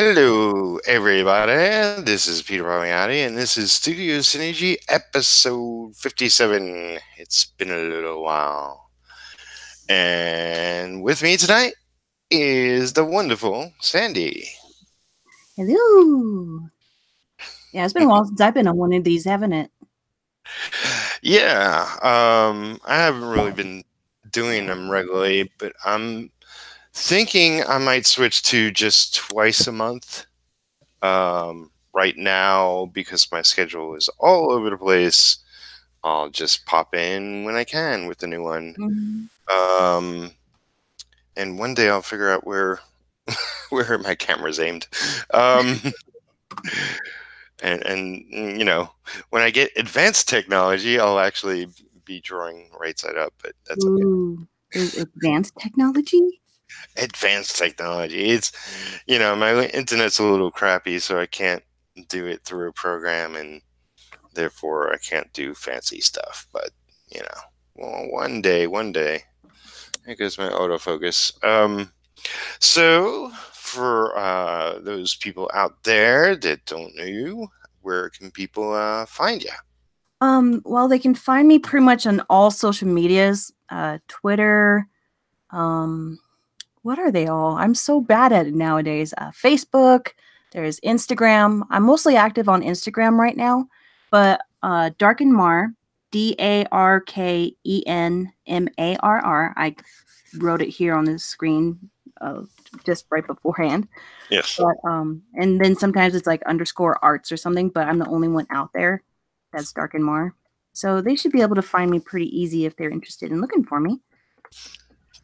Hello, everybody. This is Peter Palmiotti, and this is Studio Synergy episode 57. It's been a little while. And with me tonight is the wonderful Sandy. Hello. Yeah, it's been a while since I've been on one of these, haven't it? Yeah, I haven't really been doing them regularly, but I'm thinking I might switch to just twice a month. Right now, because my schedule is all over the place, I'll just pop in when I can with the new one. Mm-hmm. And one day I'll figure out where where my camera's aimed. Um, and you know, when I get advanced technology, I'll actually be drawing right side up. But that's okay. Ooh, there's advanced technology? Advanced technology. It's my internet's a little crappy, so I can't do it through a program, and therefore I can't do fancy stuff. But well, one day. Here goes my autofocus. So for those people out there that don't know you, where can people find you? Well, they can find me pretty much on all social medias, Twitter. What are they all? I'm so bad at it nowadays. Facebook. There's Instagram. I'm mostly active on Instagram right now, but Darkenmar, DARKENMARR. I wrote it here on the screen just right beforehand. Yes. But and then sometimes it's like _arts or something, but I'm the only one out there that's Darkenmar. So they should be able to find me pretty easy if they're interested in looking for me.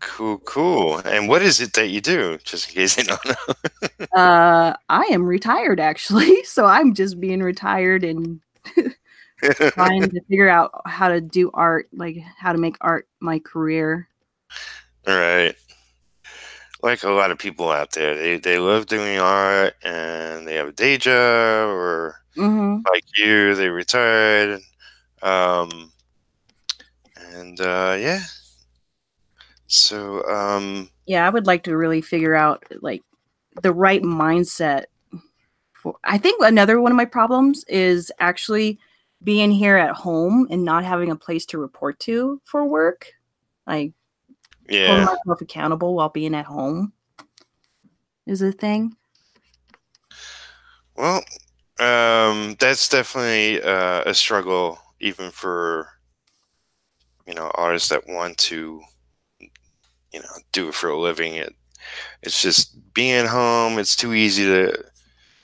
Cool. And what is it that you do, just in case they don't know? I am retired actually, so I'm just being retired and trying to figure out how to do art, like how to make art my career. Right. Like a lot of people out there, they love doing art and they have a day job, or like you, they retired. Yeah. So yeah, I would like to really figure out like the right mindset for. I think another one of my problems is actually being here at home and not having a place to report to for work. Like holding myself accountable while being at home is a thing. Well, that's definitely a struggle, even for artists that want to do it for a living. It's just being home. It's too easy to,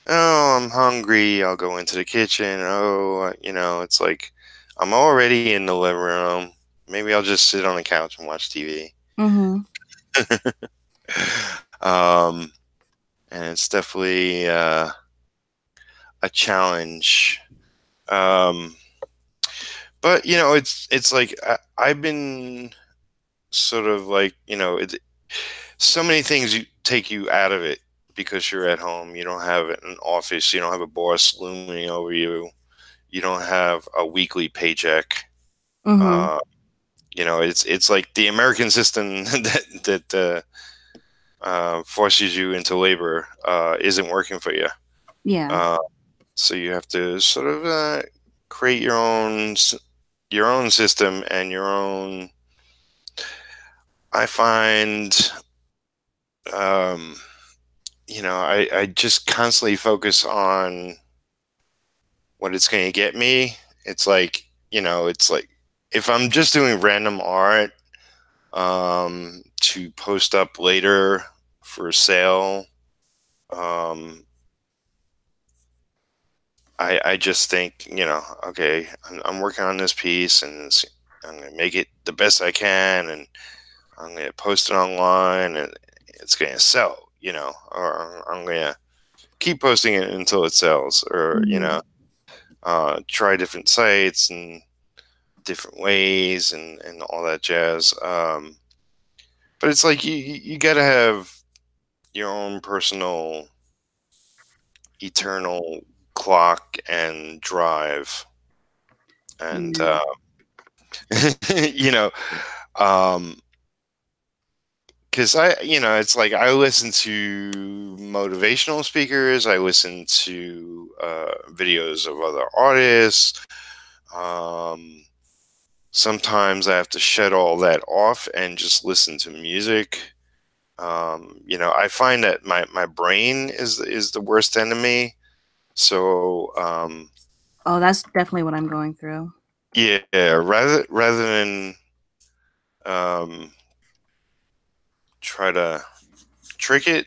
oh, I'm hungry, I'll go into the kitchen. Oh, it's like I'm already in the living room. Maybe I'll just sit on the couch and watch TV. And it's definitely a challenge. But it's like I've been sort of like so many things take you out of it because you're at home. You don't have an office. You don't have a boss looming over you. You don't have a weekly paycheck. It's like the American system that forces you into labor isn't working for you. Yeah. So you have to sort of create your own system and your own. I find, I just constantly focus on what it's going to get me. It's like if I'm just doing random art to post up later for sale, I just think, okay, I'm working on this piece and I'm going to make it the best I can, and I'm going to post it online and it's going to sell, or I'm going to keep posting it until it sells, or, try different sites and different ways and all that jazz. But it's like you got to have your own personal eternal clock and drive. And, because it's like I listen to motivational speakers. I listen to videos of other artists. Um, Sometimes I have to shut all that off and just listen to music. I find that my brain is the worst enemy. So Oh, that's definitely what I'm going through. yeah, rather than um, try to trick it,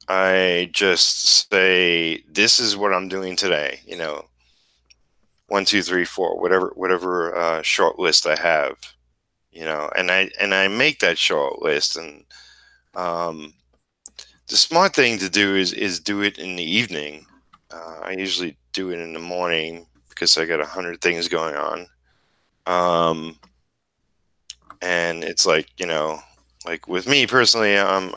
I just say this is what I'm doing today. 1, 2, 3, 4, whatever short list I have. And I make that short list, and um, the smart thing to do is do it in the evening. I usually do it in the morning because I got 100 things going on. And it's like, like with me personally, I'm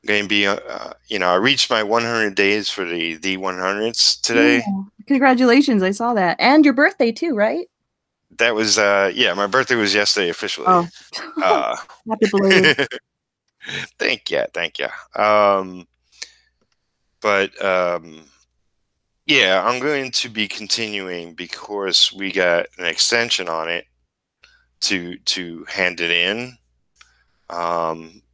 going to be, I reached my 100 days for the 100s today. Oh, congratulations. I saw that. And your birthday too, right? That was, yeah, my birthday was yesterday officially. Oh, Uh, happy belated. thank you. Thank you. But yeah, I'm going to be continuing because we got an extension on it to hand it in.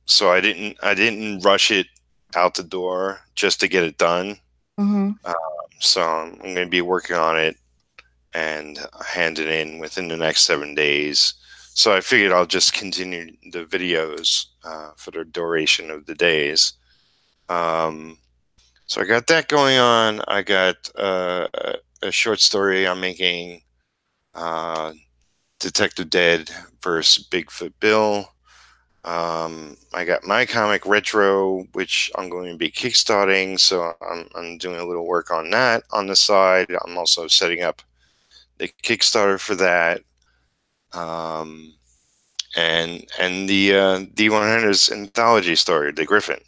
So I didn't rush it out the door just to get it done. Mm-hmm. So I'm going to be working on it and hand it in within the next 7 days. So I figured I'll just continue the videos for the duration of the days. So I got that going on. I got a short story I'm making, uh, Detective Dead versus Bigfoot Bill. I got my comic Retro, which I'm going to be kickstarting, so I'm doing a little work on that on the side. I'm also setting up the Kickstarter for that, um, and the D100's anthology story, The Griffin.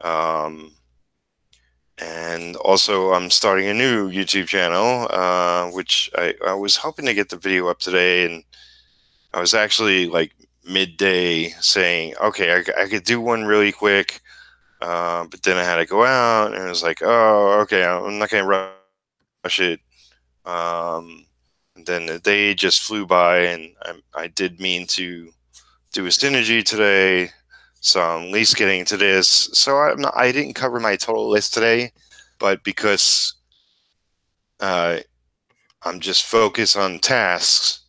Um, and also, I'm starting a new YouTube channel, which I was hoping to get the video up today, and I was actually like midday saying, okay, I could do one really quick, but then I had to go out, and it was like, oh, okay, I'm not going to rush it. And then the day just flew by, and I did mean to do a synergy today, so I'm at least getting to this. So I didn't cover my total list today, but because uh, I'm just focused on tasks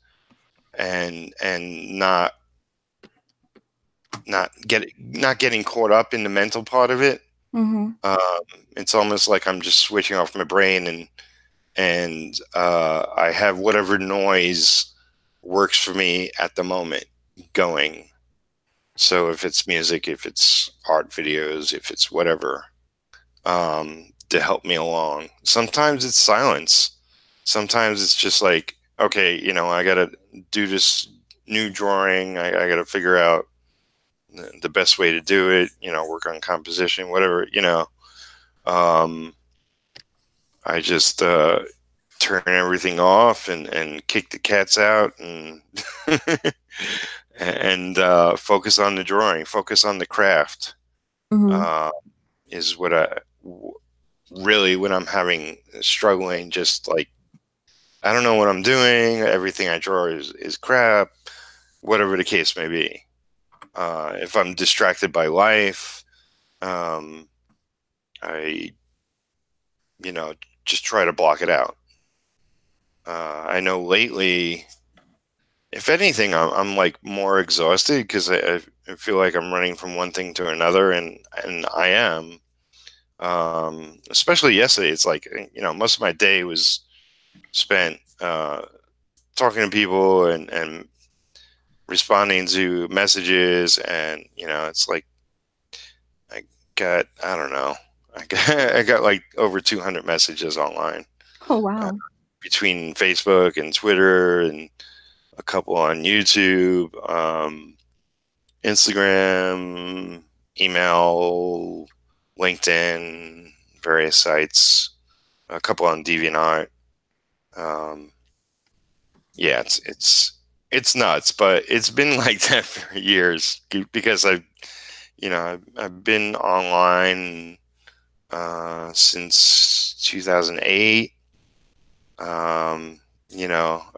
and not getting caught up in the mental part of it. Mm-hmm. It's almost like I'm just switching off my brain, and I have whatever noise works for me at the moment going. So if it's music, if it's art videos, if it's whatever, to help me along. Sometimes it's silence. Sometimes it's just like, okay, I gotta do this new drawing. I gotta figure out the best way to do it, work on composition, whatever. Um, I just turn everything off and kick the cats out and and focus on the drawing, focus on the craft. Mm-hmm. Uh, is what really when I'm having struggling, just like I don't know what I'm doing. Everything I draw is crap, whatever the case may be. If I'm distracted by life, um, I, just try to block it out. I know lately, if anything, I'm like more exhausted because I feel like I'm running from one thing to another, and I am. Especially yesterday, it's like most of my day was spent talking to people and responding to messages, and it's like I don't know, I got like over 200 messages online, Oh, uh, wow. between Facebook and Twitter and a couple on YouTube, Instagram, email, LinkedIn, various sites, a couple on DeviantArt. Um, yeah, it's nuts, but it's been like that for years because I've been online since 2008.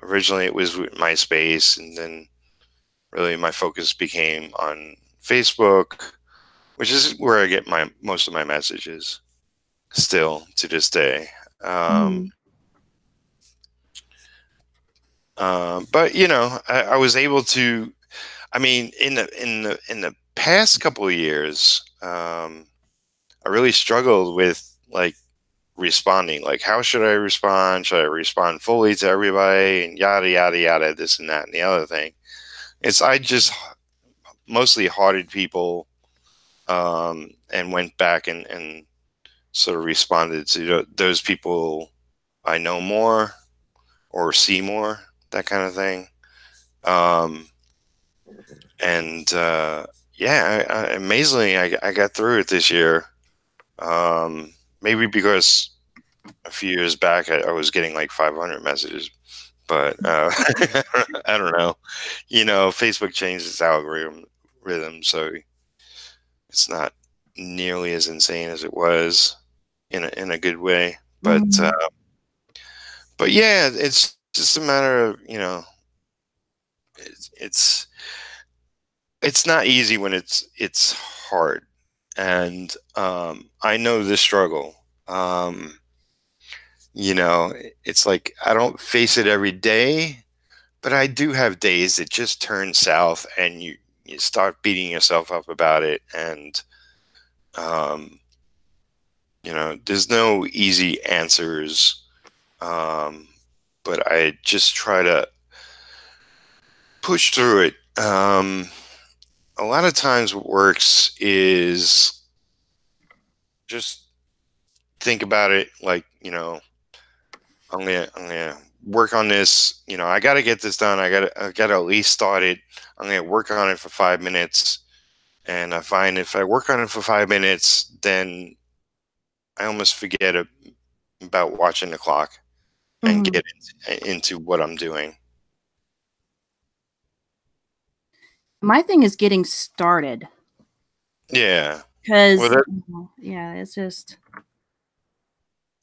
Originally it was with MySpace, and then really my focus became on Facebook, which is where I get my most of my messages still to this day. Um, Mhm. but I was able to. I mean, in the past couple of years, I really struggled with like responding. Like, how should I respond? Should I respond fully to everybody? And yada yada yada, this and that and the other thing. I just mostly hearted people, and went back and sort of responded to those people I know more or see more, that kind of thing. Um, and yeah, amazingly, I got through it this year. Maybe because a few years back I was getting like 500 messages, but I don't know. Facebook changed its algorithm, so it's not nearly as insane as it was in a good way. Mhm. But yeah, it's just a matter of it's it's it's not easy when it's hard, and I know the struggle. Um, it's like I don't face it every day, but I do have days that just turn south, and you start beating yourself up about it, and um, there's no easy answers. Um, but I just try to push through it. A lot of times, what works is just think about it like, I'm gonna work on this. I got to get this done. I gotta at least start it. I'm gonna work on it for 5 minutes, and I find if I work on it for 5 minutes, then I almost forget about watching the clock and Mhm. get into what I'm doing. My thing is getting started Yeah. Well, because that. yeah, it's just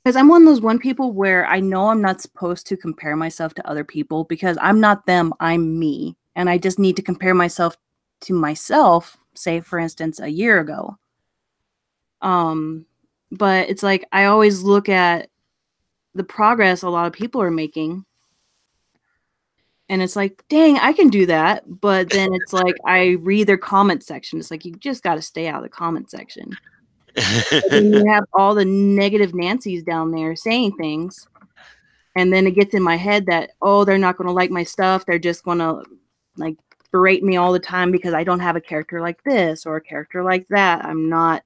because I'm one of those people where I know I'm not supposed to compare myself to other people because I'm not them, I'm me. And I just need to compare myself to myself, say for instance, a year ago. Um, but it's like I always look at the progress a lot of people are making, and it's like, dang, I can do that. But then it's like I read their comment section. It's like you just got to stay out of the comment section. But then you have all the negative Nancy's down there saying things. And then it gets in my head that, oh, they're not going to like my stuff. They're just going to like berate me all the time because I don't have a character like this or a character like that. I'm not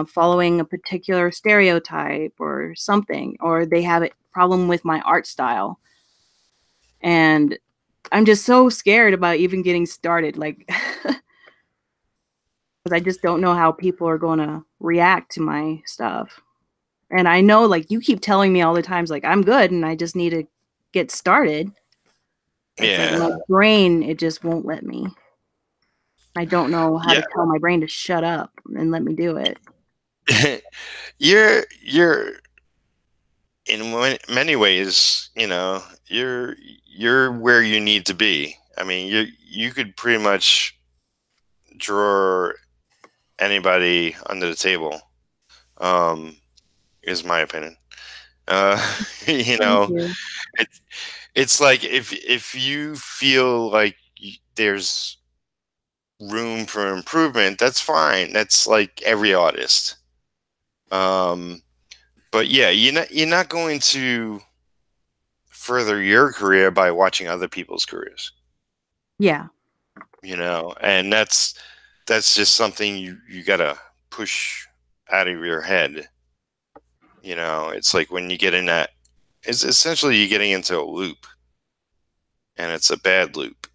following a particular stereotype or something, or they have a problem with my art style. And I'm just so scared about even getting started. Like, because I just don't know how people are going to react to my stuff. And I know, like, you keep telling me all the times, like, I'm good and I just need to get started. It's like my Yeah. brain, it just won't let me. I don't know how to Yeah. tell my brain to shut up and let me do it. You're in many ways, you're where you need to be. I mean, you could pretty much draw anybody under the table. Um, is my opinion. Uh, you Thank know, you. it's it's like if you feel like there's room for improvement, that's fine. That's like every artist. Um, but yeah, you're not going to further your career by watching other people's careers. Yeah. And that's just something you gotta push out of your head. It's like when you get in that, it's essentially you getting into a loop, and it's a bad loop.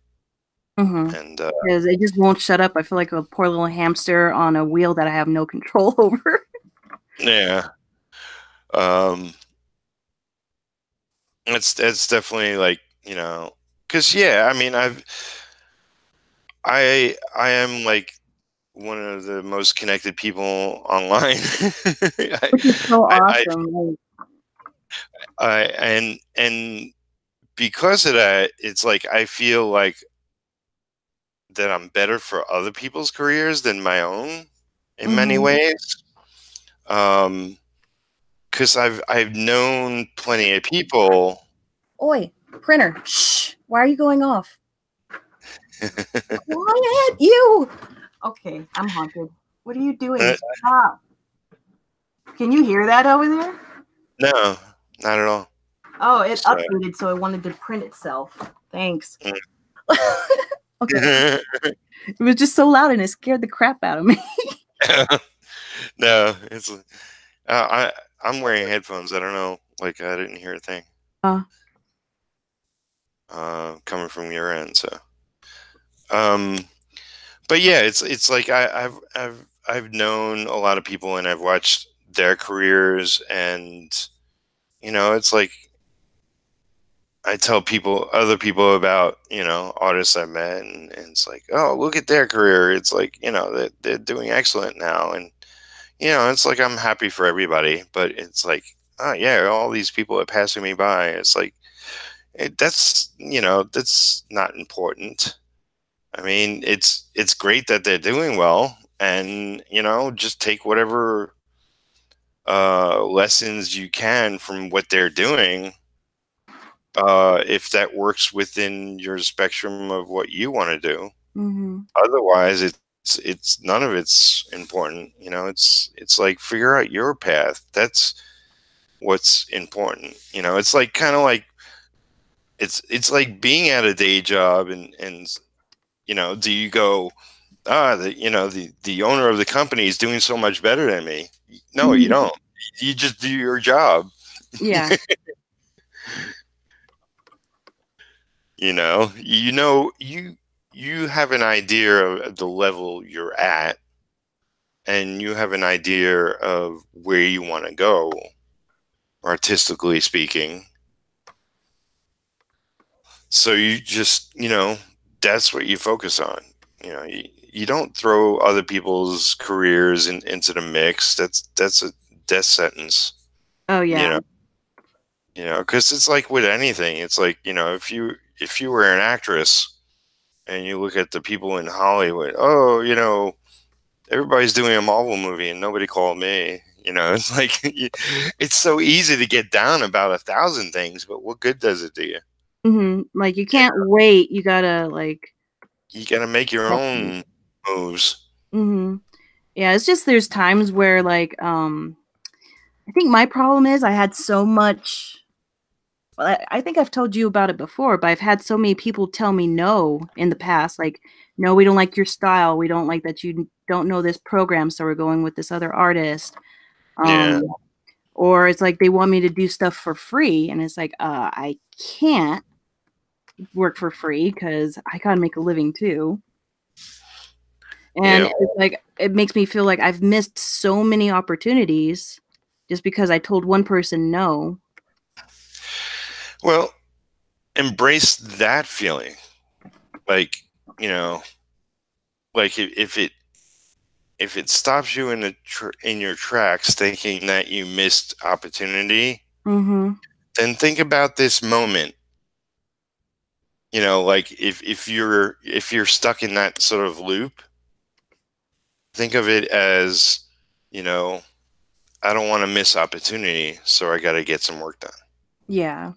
Mhm. And 'Cause it just won't shut up. I feel like a poor little hamster on a wheel that I have no control over. yeah, um, it's definitely like Because yeah, I mean, I am like one of the most connected people online. I, Which is so I, awesome. Like, and because of that, it's like I feel like that I'm better for other people's careers than my own in many mhm. ways. Um, because I've known plenty of people. Oi, printer. Shh. Why are you going off? Quiet, you. Okay, I'm haunted. What are you doing? Stop. Can you hear that over there? No, not at all. Oh, it So, updated, so it wanted to print itself. Thanks. mm. Okay. It was just so loud and it scared the crap out of me. No, it's I'm wearing headphones. I don't know, like I didn't hear a thing Uh, coming from your end. So, um, but yeah, it's like I've known a lot of people and I've watched their careers, and it's like I tell other people about artists I met, and it's like, oh, look at their career. It's like that they're doing excellent now, and it's like I'm happy for everybody, but it's like, oh yeah, all these people are passing me by. It's like that's not important. I mean, it's great that they're doing well, and just take whatever lessons you can from what they're doing, if that works within your spectrum of what you want to do. mhm. Otherwise, it's none of it's important. It's like figure out your path. That's what's important. It's like kind of like it's like being at a day job, and do you go, the owner of the company is doing so much better than me? No, you don't. You just do your job. Yeah. You have an idea of the level you're at, and you have an idea of where you want to go, artistically speaking. So you just, that's what you focus on. You don't throw other people's careers into the mix. That's a death sentence. Oh You yeah. know, because it's like with anything. It's like, if you were an actress and you look at the people in Hollywood, oh, everybody's doing a Marvel movie and nobody called me. It's like it's so easy to get down about 1,000 things, but what good does it do you? Mhm. Like you You can't wait. You gotta like. you got to make your own moves. Mhm. Yeah, it's just there's times where like I think my problem is I had so much. Well, I think I've told you about it before, but I've had so many people tell me no in the past, like, no, we don't like your style. We don't like that you don't know this program, so we're going with this other artist. Yeah. Um, or it's like they want me to do stuff for free, and it's like, I can't work for free because I gotta make a living too. And Yeah. it's like it makes me feel like I've missed so many opportunities just because I told one person no. Well, embrace that feeling. Like, you know, like if it stops you in your tracks thinking that you missed opportunity, Mhm. then think about this moment. Like if you're stuck in that sort of loop, think of it as, you know, I don't want to miss opportunity, so I got to get some work done. Yeah.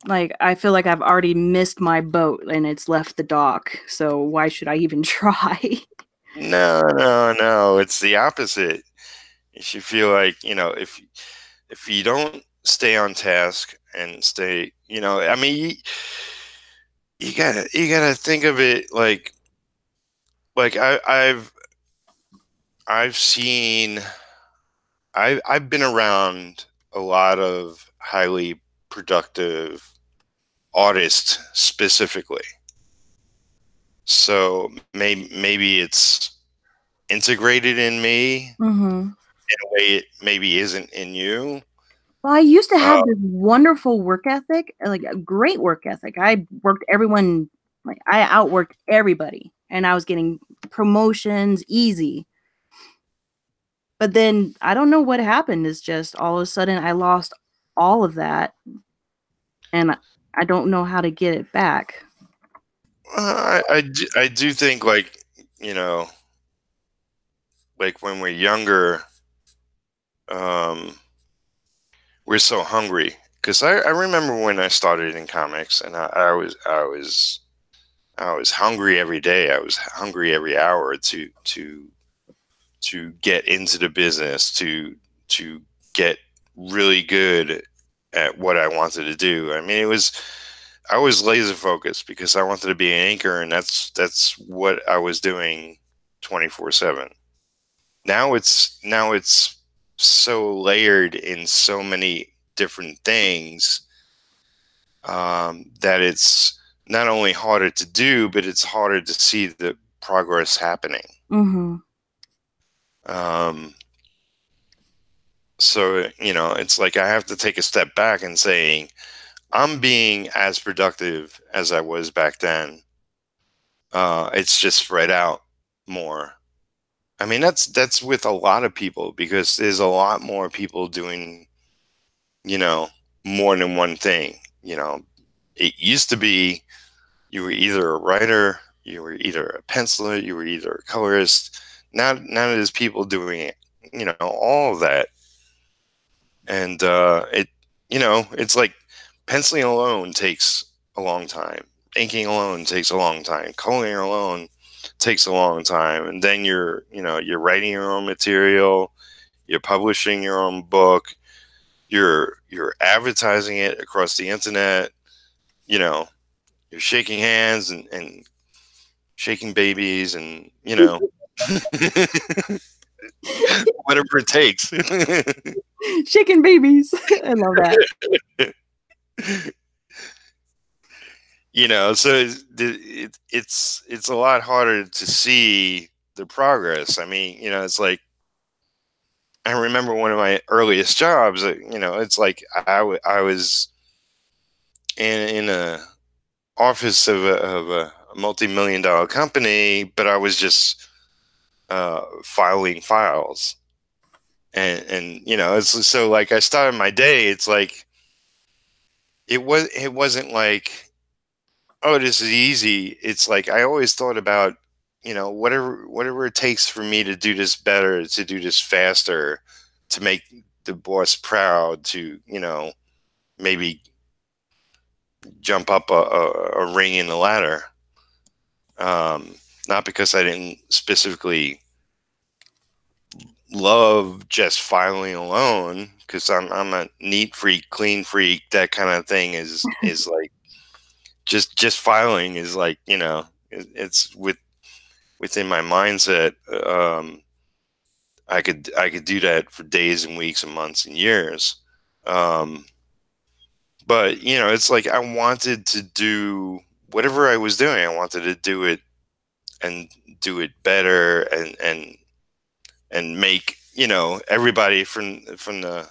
Like, I feel like I've already missed my boat and it's left the dock, so why should I even try? No, no, no. It's the opposite. You should feel like, if you don't stay on task and stay, I mean, you gotta think of it like I've seen I've been around a lot of highly productive artists specifically. So maybe it's integrated in me Mhm. in a way it maybe isn't in you. Well, I used to Uh, have this wonderful work ethic, like a great work ethic. I worked everyone, like I outworked everybody, and I was getting promotions easy. But then I don't know what happened. It's just all of a sudden I lost all of that, and I don't know how to get it back. I do think, like, you know, like when we're younger, um, we're so hungry. Because I remember when I started in comics, and I was hungry every day. I was hungry every hour to get into the business, to get really good at what I wanted to do. I mean, I was laser focused because I wanted to be an anchor, and that's what I was doing 24/7. Now it's so layered in so many different things, that it's not only harder to do, but it's harder to see the progress happening. Mhm. Um, so it's like I have to take a step back and saying I'm being as productive as I was back then. It's just spread out more. I mean, that's with a lot of people because there's a lot more people doing, you know, more than one thing. It used to be you were either a writer, you were either a penciler, you were either a colorist. Now there's people doing it, all of that. And it's like penciling alone takes a long time. Inking alone takes a long time. Coloring alone takes a long time. And then you're writing your own material, you're publishing your own book, you're advertising it across the internet, you know, you're shaking hands and shaking babies and whatever it takes. Chicken babies. I love that. So it's a lot harder to see the progress. I mean, it's like I remember one of my earliest jobs. It's like I was in a office of a multi-million dollar company, but I was just filing files, and it's so like I started my day. It's like it wasn't like, oh, this is easy. It's like I always thought about, whatever it takes for me to do this better, to do this faster, to make the boss proud, to, maybe jump up a ring in the ladder. Not because I didn't specifically love just filing alone, because I'm a neat freak, clean freak. That kind of thing is like just filing is like, it's within my mindset. I could do that for days and weeks and months and years. Um, but it's like I wanted to do whatever I was doing. I wanted to do it and do it better, and make everybody from the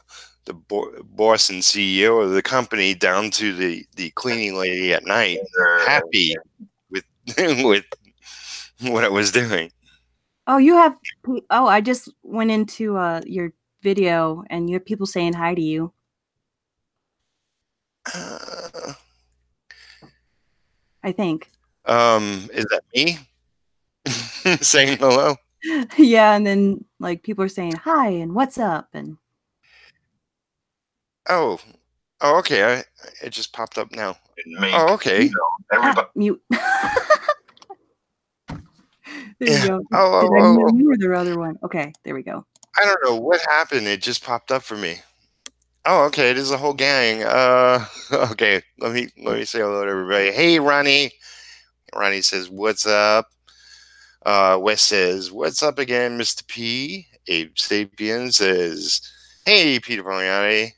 boss and CEO of the company down to the cleaning lady at night happy with with what I was doing. Oh, you have oh, I just went into your video and you have people saying hi to you. Uh, I think. is that me saying hello? Yeah, and then like people are saying hi and what's up and Oh, okay. It just popped up now. Make Oh, okay. everybody. mute. There you Yeah. go. Oh, Did oh, I oh, mute oh. you or the other one? Okay, there we go. I don't know what happened. It just popped up for me. Oh, okay. There's a whole gang. Okay. Let me say hello to everybody. Hey, Ronnie. Ronnie says, "What's up?" Wes says, "What's up again, Mr. P?" Abe Sapien says, "Hey, Peter Palmiotti."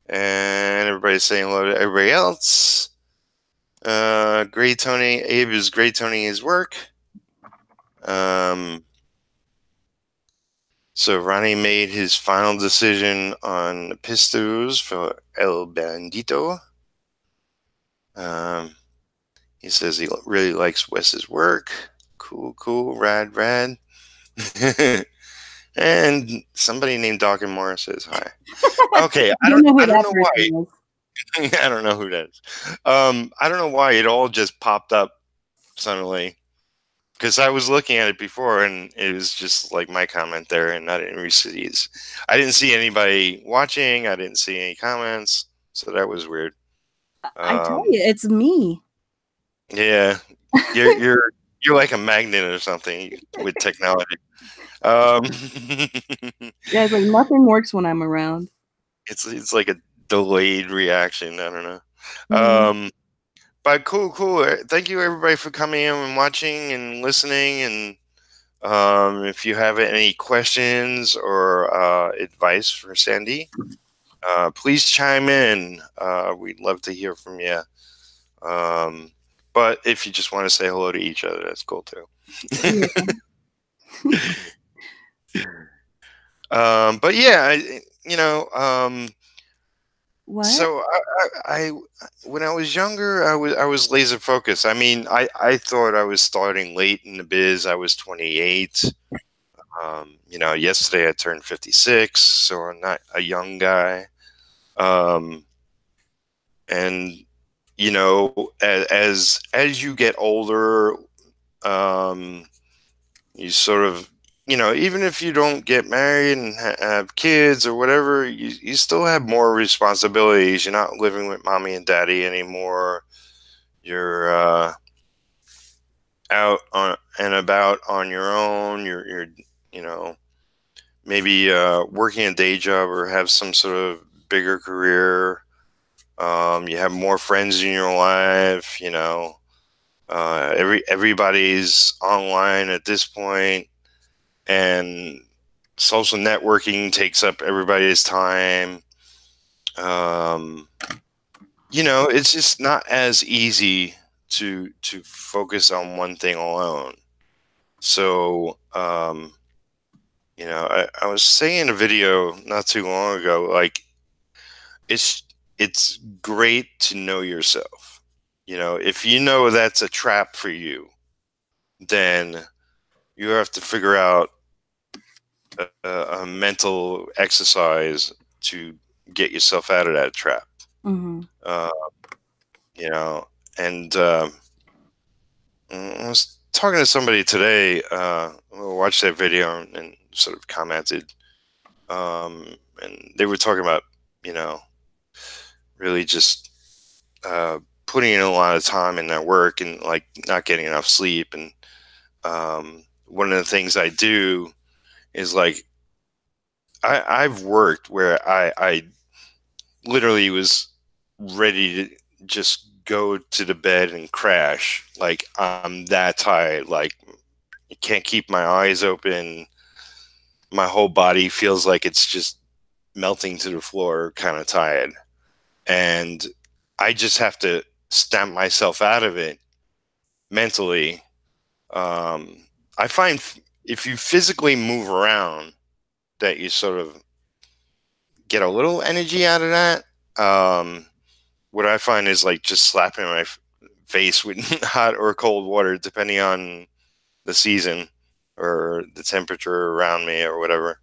And everybody's saying hello to everybody else. Great Tony. Abe is great Tony his work. So Ronnie made his final decision on Pistos for El Bandito. He says he really likes Wes's work. Cool, rad. And somebody named Dawkin Moore says hi. Okay, I don't know why. I don't know who that is. I don't know why it all just popped up suddenly. Because I was looking at it before, and it was just like my comment there, and I didn't see anybody watching. I didn't see any comments, so that was weird. I tell you, it's me. Yeah, you're like a magnet or something with technology. Yeah, it's like nothing works when I'm around. It's like a delayed reaction. I don't know. Mm-hmm. But cool. Thank you everybody for coming in and watching and listening. And if you have any questions or advice for Sandy, please chime in. We'd love to hear from you. But if you just want to say hello to each other, that's cool too. Yeah. But yeah, What? so I when I was younger, I was laser focused. I mean, I thought I was starting late in the biz. I was 28. Yesterday I turned 56, so I'm not a young guy. And as you get older, you sort of, even if you don't get married and have kids or whatever, you still have more responsibilities. You're not living with mommy and daddy anymore. You're out on and about on your own. You're maybe working a day job or have some sort of bigger career. You have more friends in your life. Everybody's online at this point, and social networking takes up everybody's time. It's just not as easy to focus on one thing alone. So, I was saying in a video not too long ago, like it's great to know yourself. If you know that's a trap for you, then you have to figure out a mental exercise to get yourself out of that trap. Mm-hmm. And I was talking to somebody today. Watched that video and sort of commented, and they were talking about really just putting in a lot of time in their work and like not getting enough sleep. And one of the things I do is like I've worked where I literally was ready to just go to the bed and crash. Like I'm that tired. Like I can't keep my eyes open. My whole body feels like it's just melting to the floor, kind of tired. And I just have to stamp myself out of it mentally. I find if you physically move around, that you sort of get a little energy out of that. What I find is like just slapping my face with hot or cold water, depending on the season or the temperature around me or whatever,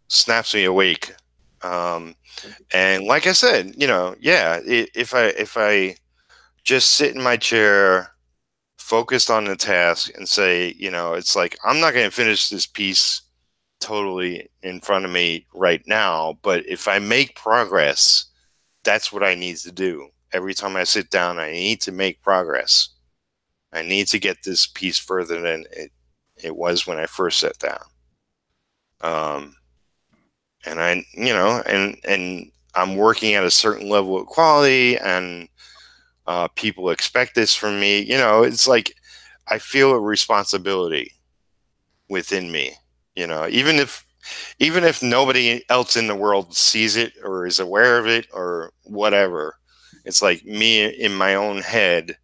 snaps me awake. And like I said, if I just sit in my chair, focused on the task, and say, it's like I'm not going to finish this piece totally in front of me right now, but if I make progress, that's what I need to do. Every time I sit down, I need to make progress. I need to get this piece further than it was when I first sat down. And and I'm working at a certain level of quality, and people expect this from me. It's like I feel a responsibility within me. Even if nobody else in the world sees it or is aware of it or whatever, it's like me in my own head.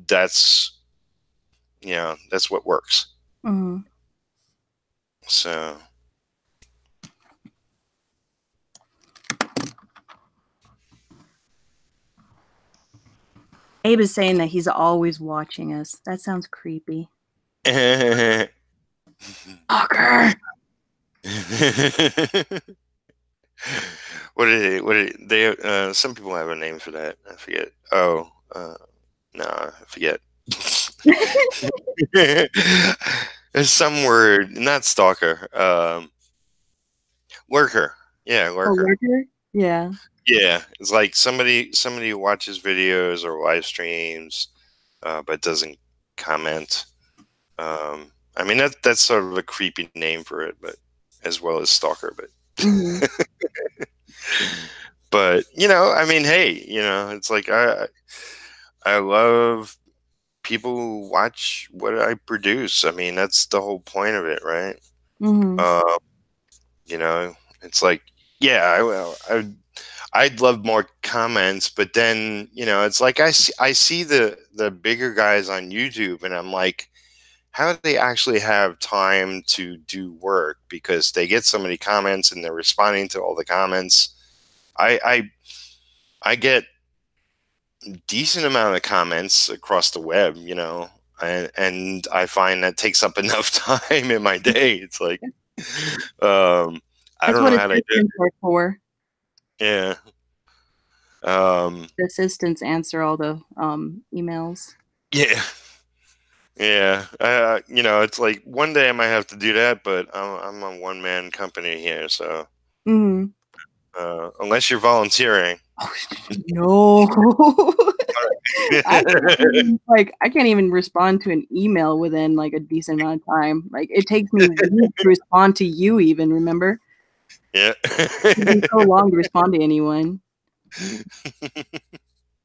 That's that's what works. Mm-hmm. So. Abe is saying that he's always watching us. That sounds creepy. Fucker. What did they? Some people have a name for that. I forget. Oh, no, I forget. There's some word, not stalker. Lurker. Yeah, Oh, lurker. lurker? Yeah. Yeah, it's like somebody who watches videos or live streams, but doesn't comment. I mean that's sort of a creepy name for it, but as well as stalker. But Mm-hmm. but I mean, hey, it's like I love people who watch what I produce. I mean, that's the whole point of it, right? Mm-hmm. Um, it's like, yeah, I'd love more comments, but then it's like I see the bigger guys on YouTube, and I'm like, how do they actually have time to do work? Because they get so many comments and they're responding to all the comments. I get decent amount of comments across the web, and I find that takes up enough time in my day. It's like, I That's don't what know how they do assistants are for. it. Yeah. The assistants answer all the emails. Yeah. Yeah. It's like one day I might have to do that, but I'm a one man company here, so Mm-hmm. unless you're volunteering. No. I can't even respond to an email within like a decent amount of time. Like it takes me weeks to respond to you even, remember? Yeah. It's been so long to respond to anyone.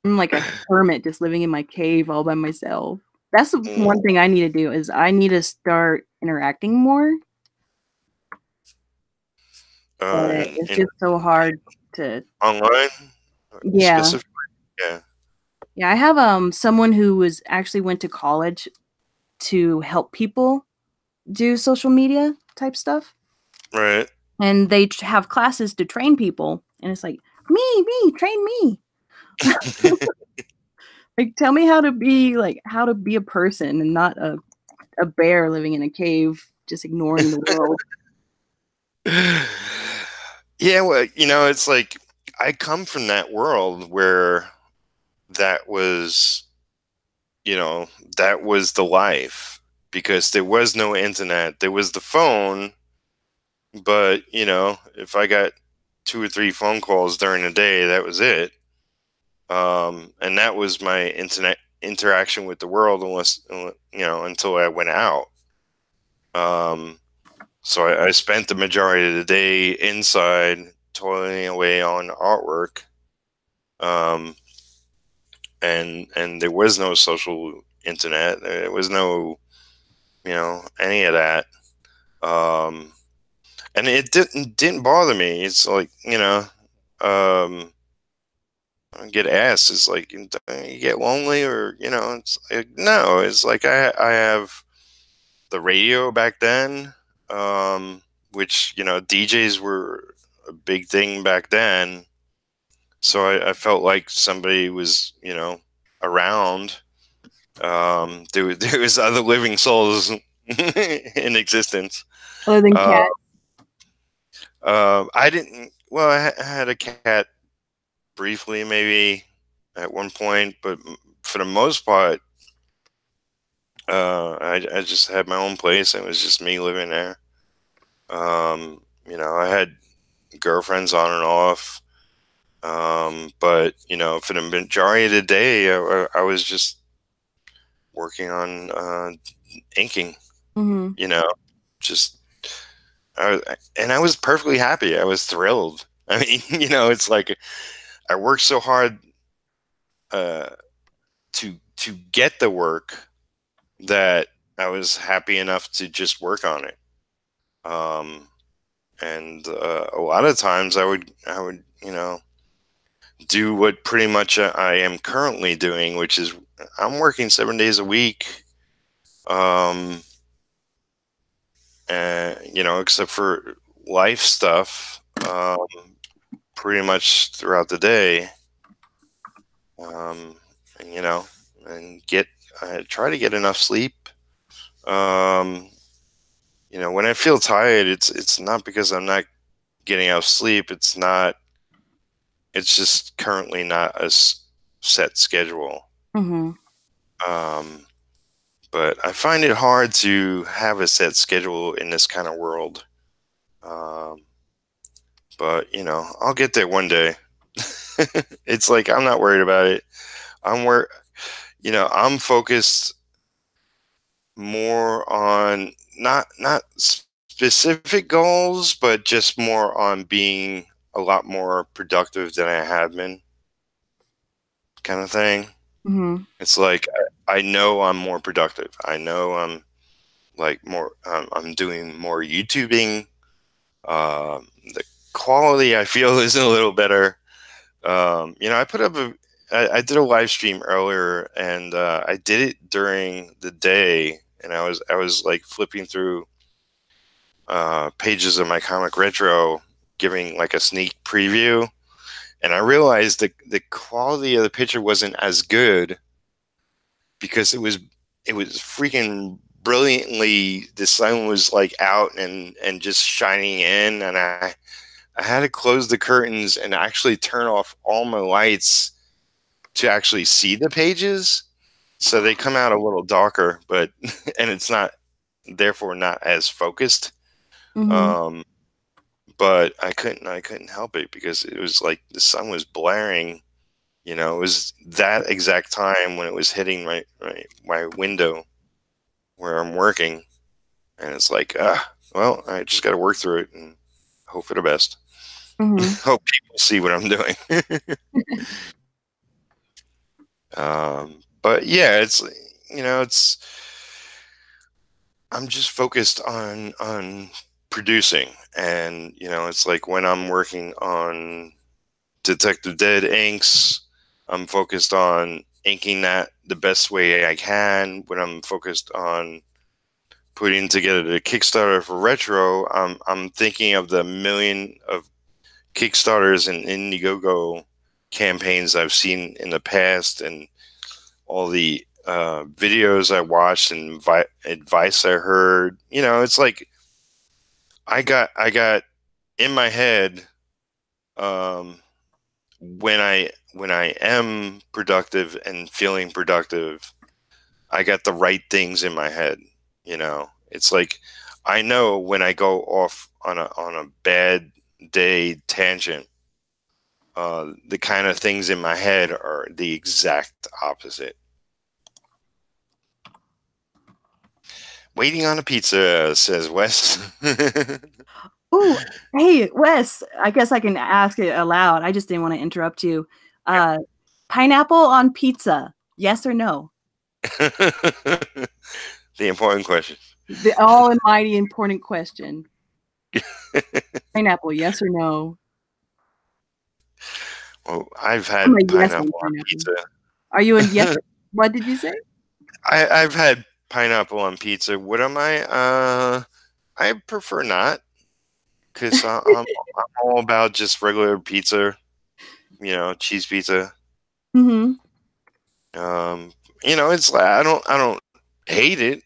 I'm like a hermit just living in my cave all by myself. That's the one thing I need to do is I need to start interacting more. But it's just so hard to online. yeah. Specifically, yeah. Yeah, I have someone who was actually went to college to help people do social media type stuff. Right. And they have classes to train people. And it's like, train me. Like, tell me how to be a person and not a bear living in a cave, just ignoring the world. Yeah, well, it's like I come from that world where that was, that was the life because there was no internet. There was the phone, but if I got 2 or 3 phone calls during the day, that was it. And that was my internet interaction with the world, unless until I went out. So I spent the majority of the day inside, toiling away on artwork. Um, and there was no social internet. There was no, any of that. And it didn't bother me. It's like, I get asked, it's like, you get lonely, or it's like, no. It's like I have the radio back then, which DJs were a big thing back then. So I felt like somebody was around. There was other living souls in existence. Other than Uh, cats. I didn't. Well, I had a cat briefly, maybe at one point, but for the most part, I just had my own place. It was just me living there. I had girlfriends on and off, but for the majority of the day, I was just working on inking. Mm-hmm. Just and I was perfectly happy. I was thrilled. I mean, it's like I worked so hard to get the work that I was happy enough to just work on it. And a lot of times I would do what pretty much I am currently doing, which is I'm working 7 days a week. you know, except for life stuff, pretty much throughout the day. And, you know, and I try to get enough sleep. Um, you know, when I feel tired, it's not because I'm not getting enough sleep. It's just currently not a set schedule. Mm-hmm. Um, but I find it hard to have a set schedule in this kind of world. Um, but you know, I'll get there one day. It's like I'm not worried about it. You know, I'm focused more on not specific goals, but just more on being a lot more productive than I have been, kind of thing. Mm-hmm. It's like I know I'm more productive. I know I'm like more. I'm doing more YouTubing. The quality I feel is a little better. You know, I did a live stream earlier, and I did it during the day, and I was like flipping through pages of my comic retro, giving like a sneak preview, and I realized that the quality of the picture wasn't as good because it was freaking brilliantly. The sun was like out and just shining in, and I had to close the curtains and actually turn off all my lights to actually see the pages, so they come out a little darker, but and it's not therefore not as focused. Mm-hmm. Um, but I couldn't help it because it was like the sun was blaring. You know, it was that exact time when it was hitting my window where I'm working, and it's like, well, I just got to work through it and hope for the best. Mm-hmm. Hope people see what I'm doing. But yeah, it's you know, it's I'm just focused on producing, and you know, it's like when I'm working on Detective Dead inks, I'm focused on inking that the best way I can. When I'm focused on putting together the Kickstarter for Retro, I'm thinking of the million of Kickstarters and Indiegogo campaigns I've seen in the past, and all the videos I watched and advice I heard. You know, it's like I got in my head, um, when I am productive and feeling productive, I got the right things in my head. You know, it's like I know when I go off on a bad day tangent, the kind of things in my head are the exact opposite. Waiting on a pizza, says Wes. Ooh, hey, Wes, I guess I can ask it aloud. I just didn't want to interrupt you. Uh, Pineapple on pizza, yes or no? The important question. The all almighty important question. Pineapple, yes or no? Well, I've I'm had a yes on pineapple on pineapple. pizza. Are you a yes? What did you say? I've had pineapple on pizza. What am I? I prefer not, because I'm all about just regular pizza. You know, cheese pizza. Mm-hmm. Um, you know, it's like I don't hate it.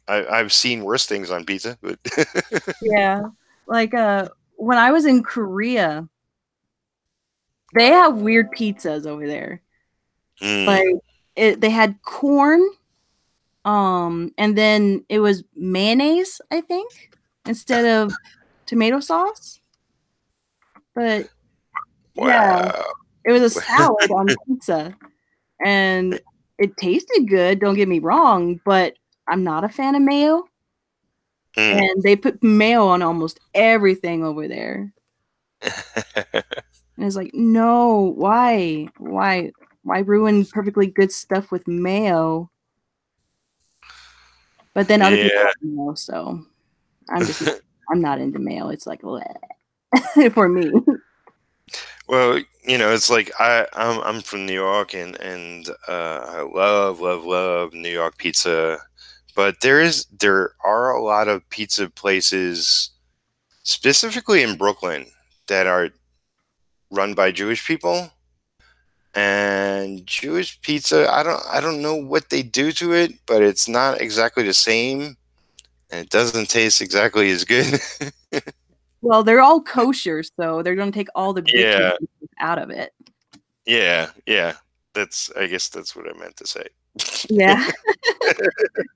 I've seen worse things on pizza, but Yeah. Like when I was in Korea, they have weird pizzas over there. mm, Like they had corn, and then it was mayonnaise, I think, instead of tomato sauce. But yeah, wow. it was a salad on pizza, and it tasted good, don't get me wrong, but I'm not a fan of mayo, Mm. and they put mayo on almost everything over there. And it's like, no, why? Why ruin perfectly good stuff with mayo? But then other people Yeah. like mayo, so I'm not into mayo. It's like bleh for me. Well, you know, it's like I'm from New York, and I love New York pizza, but there are a lot of pizza places, specifically in Brooklyn, that are run by Jewish people. And Jewish pizza, I don't know what they do to it, but it's not exactly the same, and it doesn't taste exactly as good. Well, they're all kosher, so they're going to take all the Yeah, bitchy out of it. yeah. I guess that's what I meant to say. Yeah.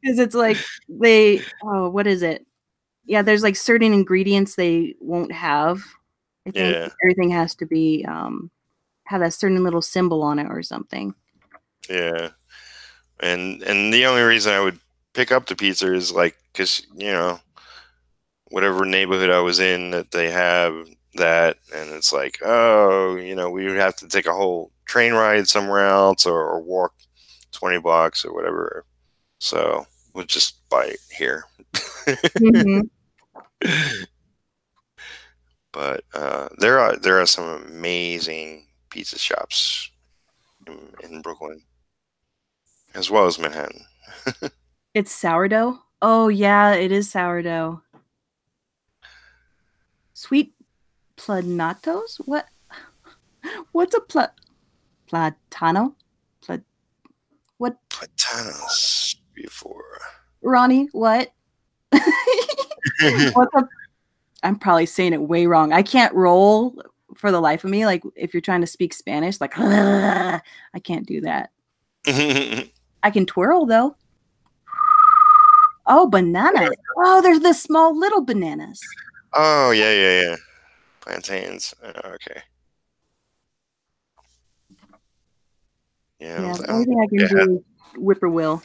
Because it's like what is it? Yeah, there's like certain ingredients they won't have. I think Yeah, everything has to be have a certain little symbol on it or something. yeah. And the only reason I would pick up the pizza is like because whatever neighborhood I was in that they have that, and it's like, oh, we would have to take a whole train ride somewhere else or walk 20 blocks or whatever. So we'll just buy it here. Mm-hmm. But there are some amazing pizza shops in Brooklyn as well as Manhattan. It's sourdough. Oh yeah, it is sourdough. Sweet planatos? What? What's a platano? What? Platanos before. Ronnie? What? What's a? I'm probably saying it way wrong. I can't roll for the life of me. Like if you're trying to speak Spanish, like I can't do that. I can twirl though. Oh, bananas. Oh, there's the small little bananas. Oh yeah. Plantains. Okay. Yeah. Yeah, the only thing I can Yeah. do is whippoorwill.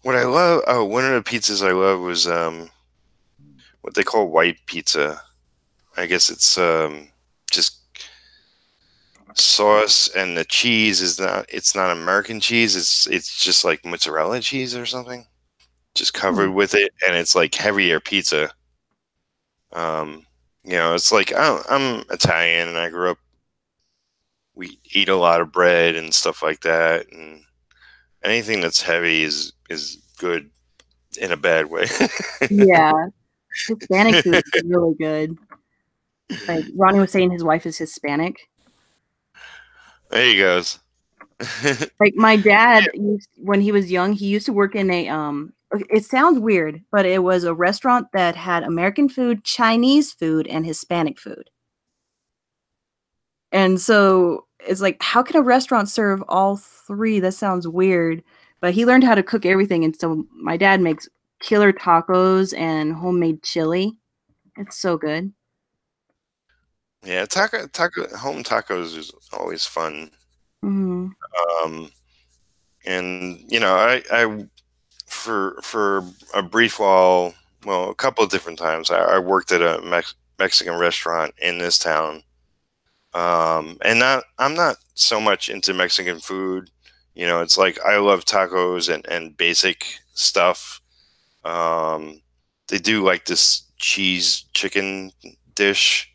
What I love. Oh, one of the pizzas I love was what they call white pizza. I guess it's just sauce, and the cheese is not. It's not American cheese. It's just like mozzarella cheese or something, just covered Hmm. with it, and it's like heavier pizza. It's like I'm Italian, and I grew up. We eat a lot of bread and stuff like that, and anything that's heavy is good in a bad way. Yeah, Hispanic food is really good. Like Ronnie was saying, his wife is Hispanic. There he goes. Like my dad, when he was young, he used to work in a it sounds weird, but it was a restaurant that had American food, Chinese food, and Hispanic food. And so it's like, how can a restaurant serve all three? That sounds weird. But he learned how to cook everything, and so my dad makes killer tacos and homemade chili. It's so good. Yeah, home tacos is always fun. Hmm. Um, and I for a brief while, well, a couple of different times, I worked at a Mexican restaurant in this town. And I'm not so much into Mexican food. It's like I love tacos and basic stuff. They do like this cheese chicken dish,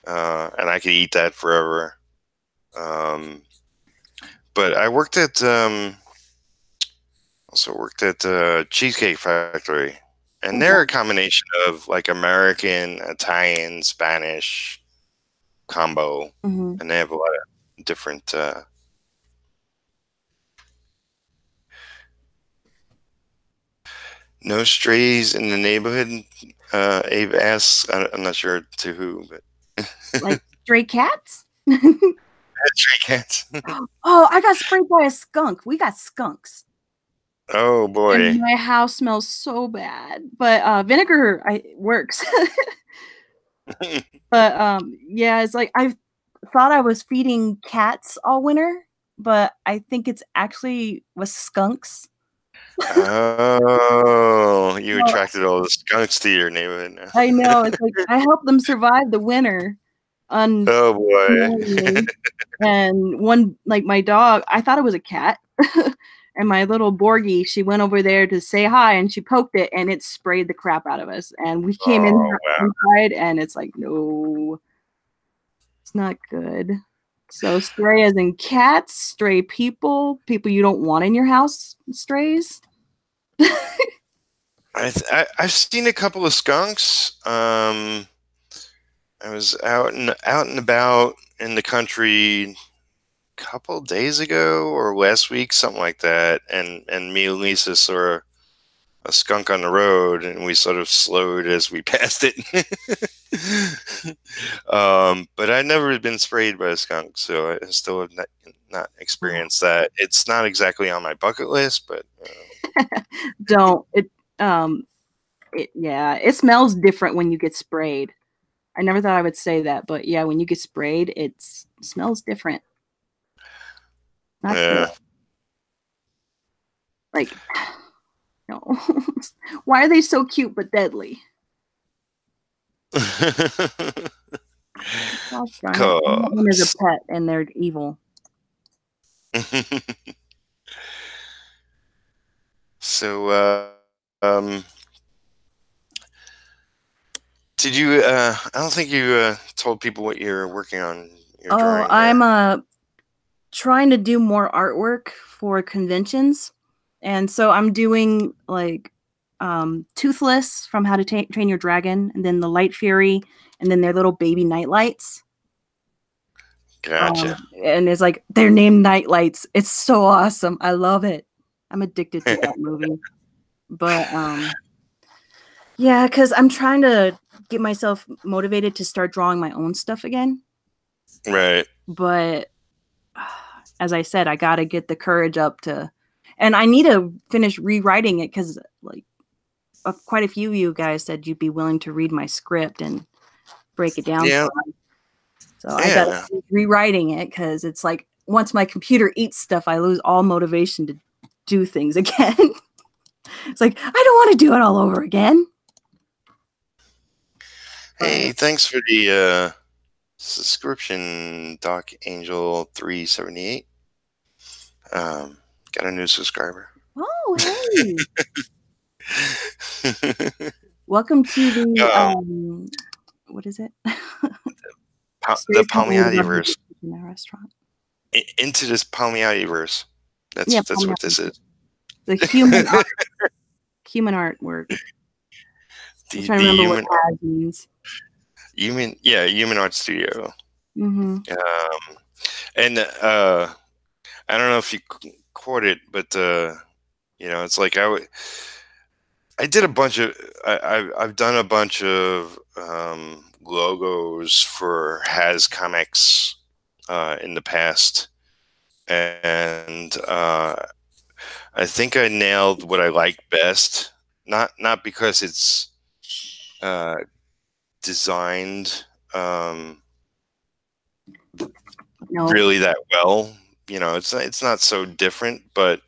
and I could eat that forever. Um, but I also worked at the Cheesecake Factory, and they're a combination of like American, Italian, Spanish combo, Hmm. and they have a lot of different. No strays in the neighborhood. Abe asks. I'm not sure to who, but Like stray cats. stray cats. Oh, I got sprayed by a skunk. We got skunks. Oh And boy. my house smells so bad. But vinegar works. But yeah, it's like I thought I was feeding cats all winter, but I think it's actually was skunks. Oh, you Well, attracted all the skunks to your neighborhood I now. know, it's like I helped them survive the winter Oh boy. unknowingly. And one, like my dog, I thought it was a cat. And my little Borgie, she went over there to say hi and she poked it and it sprayed the crap out of us. And we came Oh wow. inside and it's like, no, it's not good. So stray as in cats, stray people, people you don't want in your house, strays. I've seen a couple of skunks. I was out and about in the country a couple days ago or last week, something like that, and me and Lisa saw a skunk on the road, and we sort of slowed as we passed it. But I've never been sprayed by a skunk, so I still have not experienced that. It's not exactly on my bucket list, but Don't it. Yeah, it smells different when you get sprayed. I never thought I would say that, but yeah, when you get sprayed, it smells different. Not good. yeah. Like, no. Why are they so cute but deadly? Gosh darn it. I want one as a pet, and they're evil. So, did you? I don't think you told people what you're working on. Your drawing. I'm trying to do more artwork for conventions, and so I'm doing like Toothless from How to Train Your Dragon, and then the Light Fury, and then their little baby nightlights. Gotcha. And it's like they're named Nightlights. It's so awesome. I love it. I'm addicted to that movie. But yeah, because I'm trying to get myself motivated to start drawing my own stuff again. Right. But as I said, I got to get the courage up to, and I need to finish rewriting it because like quite a few of you guys said you'd be willing to read my script and break it down. Yeah. So I got to keep rewriting it because it's like once my computer eats stuff, I lose all motivation to do things again. It's like, I don't want to do it all over again. Hey, thanks for the subscription, Doc Angel 378. Got a new subscriber. Oh, hey. Welcome to the what is it? The Palmiotti verse. In a restaurant. Into this Palmiotti verse. That's Palmiotti. what this is. The human art, human artwork. I'm trying to remember what that means. Human Art Studio. Mm-hmm. And I don't know if you caught it, but it's like I did a bunch of I've done a bunch of logos for Has Comics in the past, and I think I nailed what I like best. Not because it's designed really that well. It's not so different, but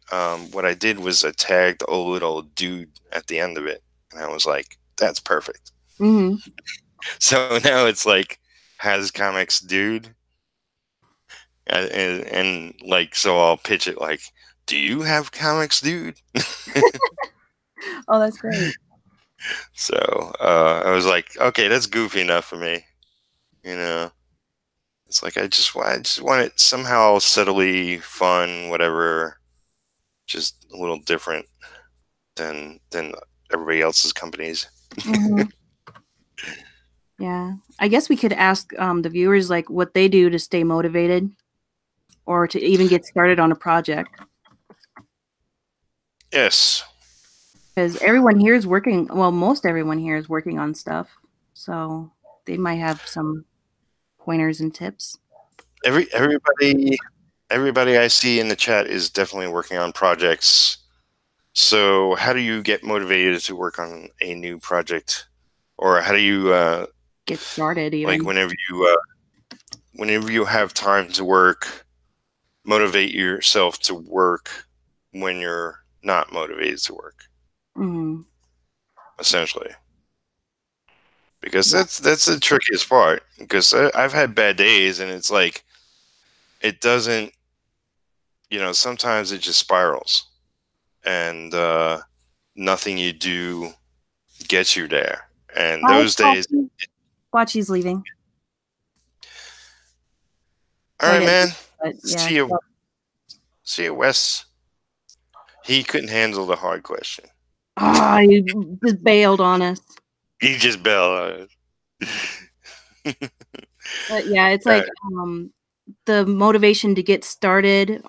what I did was I tagged a little dude at the end of it, and I was like, that's perfect. Mm-hmm. So now it's like Has Comics dude, and like, so I'll pitch it like, do you have comics, dude? Oh, that's great. So I was like, okay, that's goofy enough for me. It's like I just want it somehow subtly fun, whatever, just a little different than everybody else's companies. Mm-hmm. Yeah, I guess we could ask the viewers like what they do to stay motivated, or to even get started on a project. Yes. Because everyone here is working. Well, most everyone here is working on stuff, so they might have some pointers and tips. Everybody I see in the chat is definitely working on projects. So how do you get motivated to work on a new project, or how do you get started? Even like whenever you have time to work, motivate yourself to work when you're not motivated to work. Mm-hmm. Essentially, because that's the trickiest part. Because I've had bad days, and it's like it doesn't. Sometimes it just spirals, and nothing you do gets you there. And those days, Watchy's leaving. All I right, get, man. but yeah. See you, Wes. He couldn't handle the hard question. Ah, you just bailed on us. He just bailed. But yeah, it's All like the motivation to get started.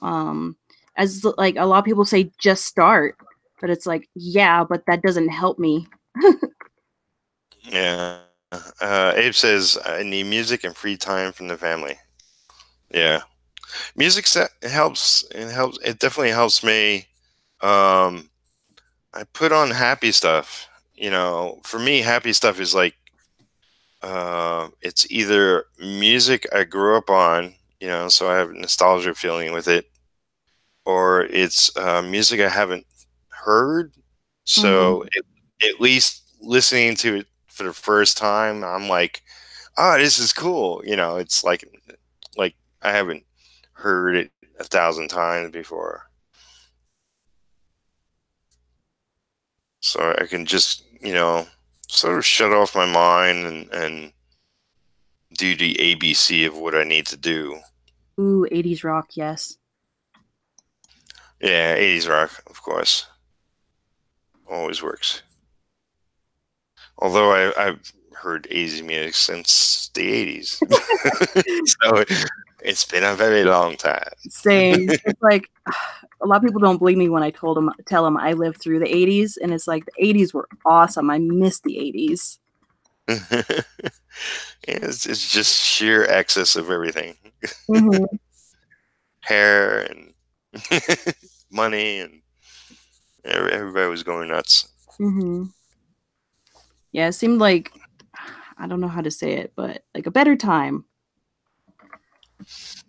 As like a lot of people say, just start, but it's like, yeah, but that doesn't help me. Yeah. Abe says, I need music and free time from the family. Yeah. It helps. It helps. It definitely helps me. Um, I put on happy stuff. You know, for me, happy stuff is like, it's either music I grew up on, you know, so I have a nostalgia feeling with it, or it's music I haven't heard. Mm-hmm. So at least listening to it for the first time, I'm like, oh, this is cool. You know, it's like I haven't heard it 1,000 times before, so I can just, you know, sort of shut off my mind and do the ABC of what I need to do. Ooh, 80s rock, yes. Yeah, 80s rock, of course, always works. Although I've heard 80s music since the 80s, so it's been a very long time. Same. It's like a lot of people don't believe me when I tell them I lived through the 80s, and it's like the 80s were awesome. I miss the 80s. It's just sheer excess of everything. Mm-hmm. Hair and money, and everybody was going nuts. Mm-hmm. Yeah, it seemed like I don't know how to say it, but like a better time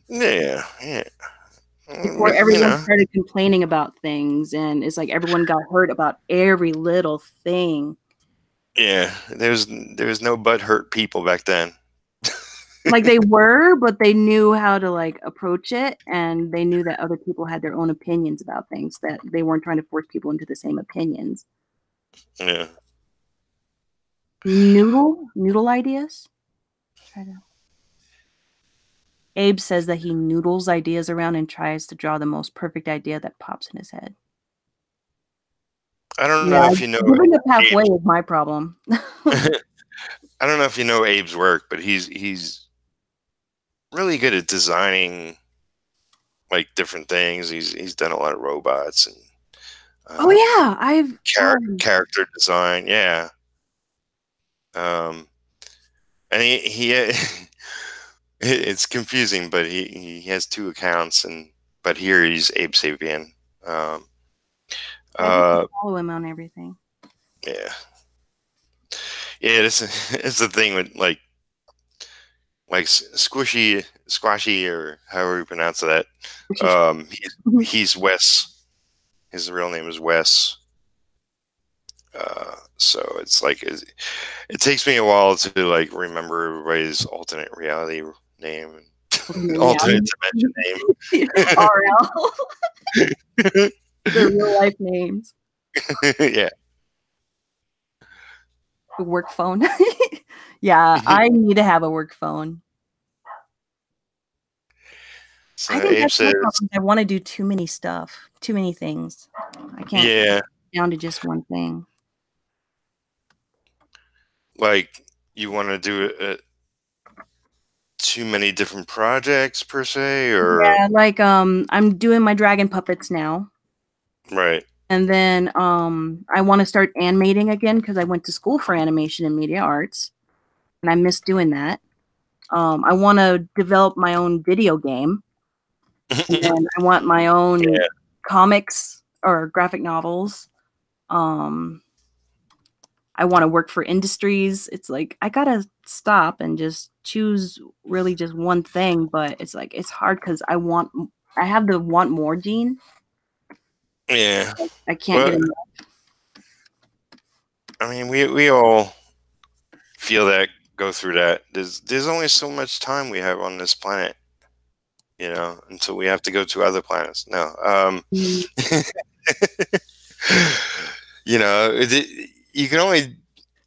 Yeah, yeah. before You everyone know, started complaining about things, and it's like everyone got hurt about every little thing. yeah. There was no butt hurt people back then. Like they were, but they knew how to like approach it, and they knew that other people had their own opinions about things, that they weren't trying to force people into the same opinions. Yeah. Noodle ideas. Try to. Abe says that he noodles ideas around and tries to draw the most perfect idea that pops in his head. I don't know Yeah, if you know giving up halfway Abe's. is my problem. I don't know if you know Abe's work, but he's really good at designing like different things. He's done a lot of robots and Oh um, yeah, I've character design. Yeah. Um, and it's confusing, but he has two accounts, and but here he's Abe Sapien. Um, I think I uh, follow him on everything. yeah, yeah. It's the thing with like squashy, or however you pronounce that. He's Wes. His real name is Wes. So it's like it takes me a while to like remember everybody's alternate reality name and alternate dimension name. RL. Their real life names. Yeah. The work phone. Yeah, I need to have a work phone. So I think Abe that's my says, problem. I want to do too many stuff, too many things. I can't yeah, down to just one thing. like you want to do too many different projects per se, or Yeah, like I'm doing my dragon puppets now. right. And then I want to start animating again because I went to school for animation and media arts and I miss doing that. I want to develop my own video game, and then I want my own Yeah, comics or graphic novels. Um, I want to work for industries. It's like I gotta stop and just choose really just one thing, but it's like it's hard because I have the want more gene. yeah. I can't get Well, enough. I mean, we all feel that, go through that. There's only so much time we have on this planet, you know, until we have to go to other planets. No, Mm, you know, you can only.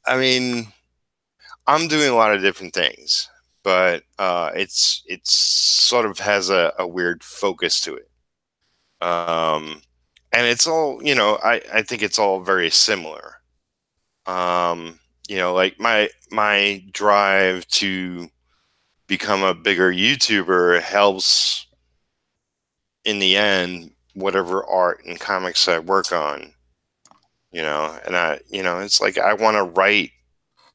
I mean, I'm doing a lot of different things. but it's sort of has a weird focus to it. And it's all, I think it's all very similar. Like my drive to become a bigger YouTuber helps in the end whatever art and comics I work on. And it's like I want to write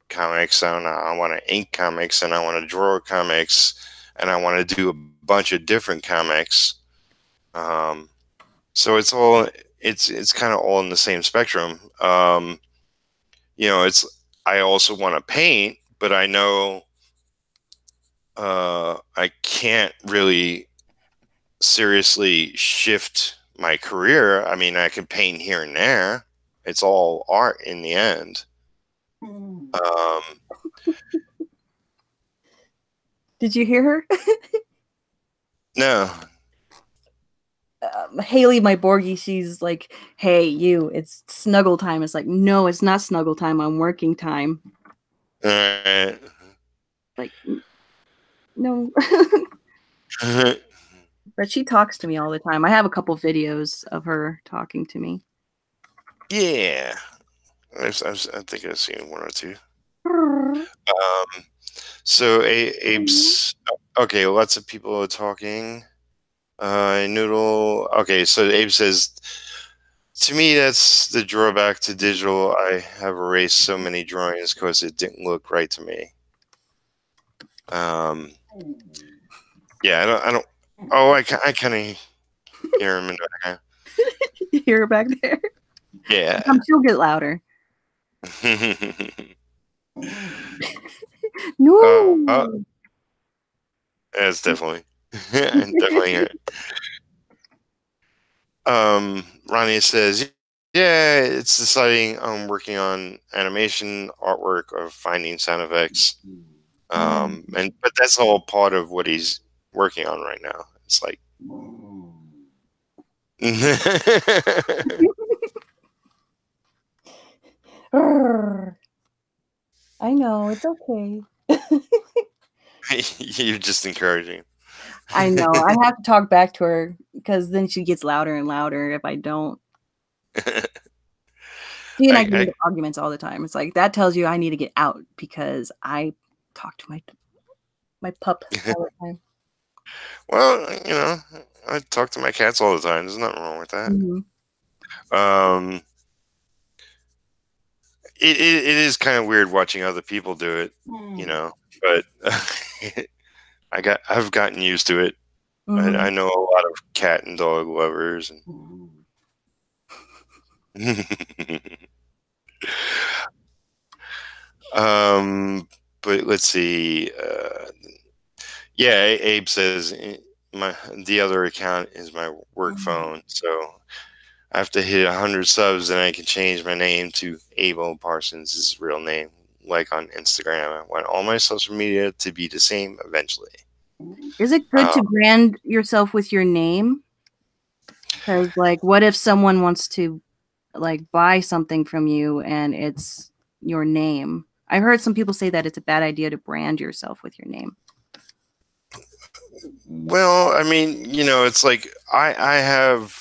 comics, and I want to ink comics, and I want to draw comics, and I want to do a bunch of different comics. So it's kind of all in the same spectrum. It's I also want to paint, but I know I can't really seriously shift my career. I mean, I can paint here and there. It's all art in the end. Did you hear her? No. Haley, my Borgie, she's like, "Hey, you, it's snuggle time." It's like, no, it's not snuggle time. I'm working time. All right. Like, no. But she talks to me all the time. I have a couple videos of her talking to me. Yeah. I think I've seen one or two. So Abe's okay. Lots of people are talking. Noodle. Okay, so Abe says, to me, that's the drawback to digital. I have erased so many drawings because it didn't look right to me. Yeah, I don't. Oh, I kind of hear him in the background. You hear her back there? Yeah. She'll get louder. No. That's definitely, definitely here. Ronnie says, yeah, it's deciding I'm working on animation, artwork, or finding sound effects. But that's all part of what he's working on right now. It's like, I know, it's okay. you're just encouraging. I know. I have to talk back to her because then she gets louder and louder if I don't. She and I get into arguments all the time. It's like that tells you I need to get out because I talk to my pup all the time. Well, I talk to my cats all the time. There's nothing wrong with that. Mm-hmm. It is kind of weird watching other people do it, but I've gotten used to it. Mm-hmm. I know a lot of cat and dog lovers. But let's see. Yeah, Abe says the other account is my work phone, so I have to hit 100 subs, and I can change my name to Abel Parsons, his real name, like on Instagram. I want all my social media to be the same eventually. Is it good to brand yourself with your name? Because, like, what if someone wants to, like, buy something from you and it's your name? I've heard some people say that it's a bad idea to brand yourself with your name. Well, I mean, it's like I have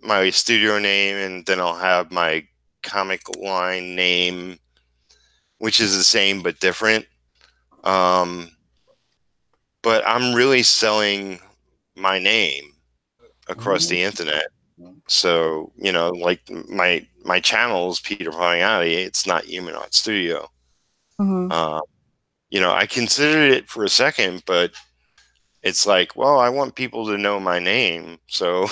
my studio name, and then I'll have my comic line name, which is the same but different. But I'm really selling my name across the internet. So, like my channel's Peter Palmiotti. It's not Human Art Studio. Mm-hmm. I considered it for a second, but it's like, well, I want people to know my name, so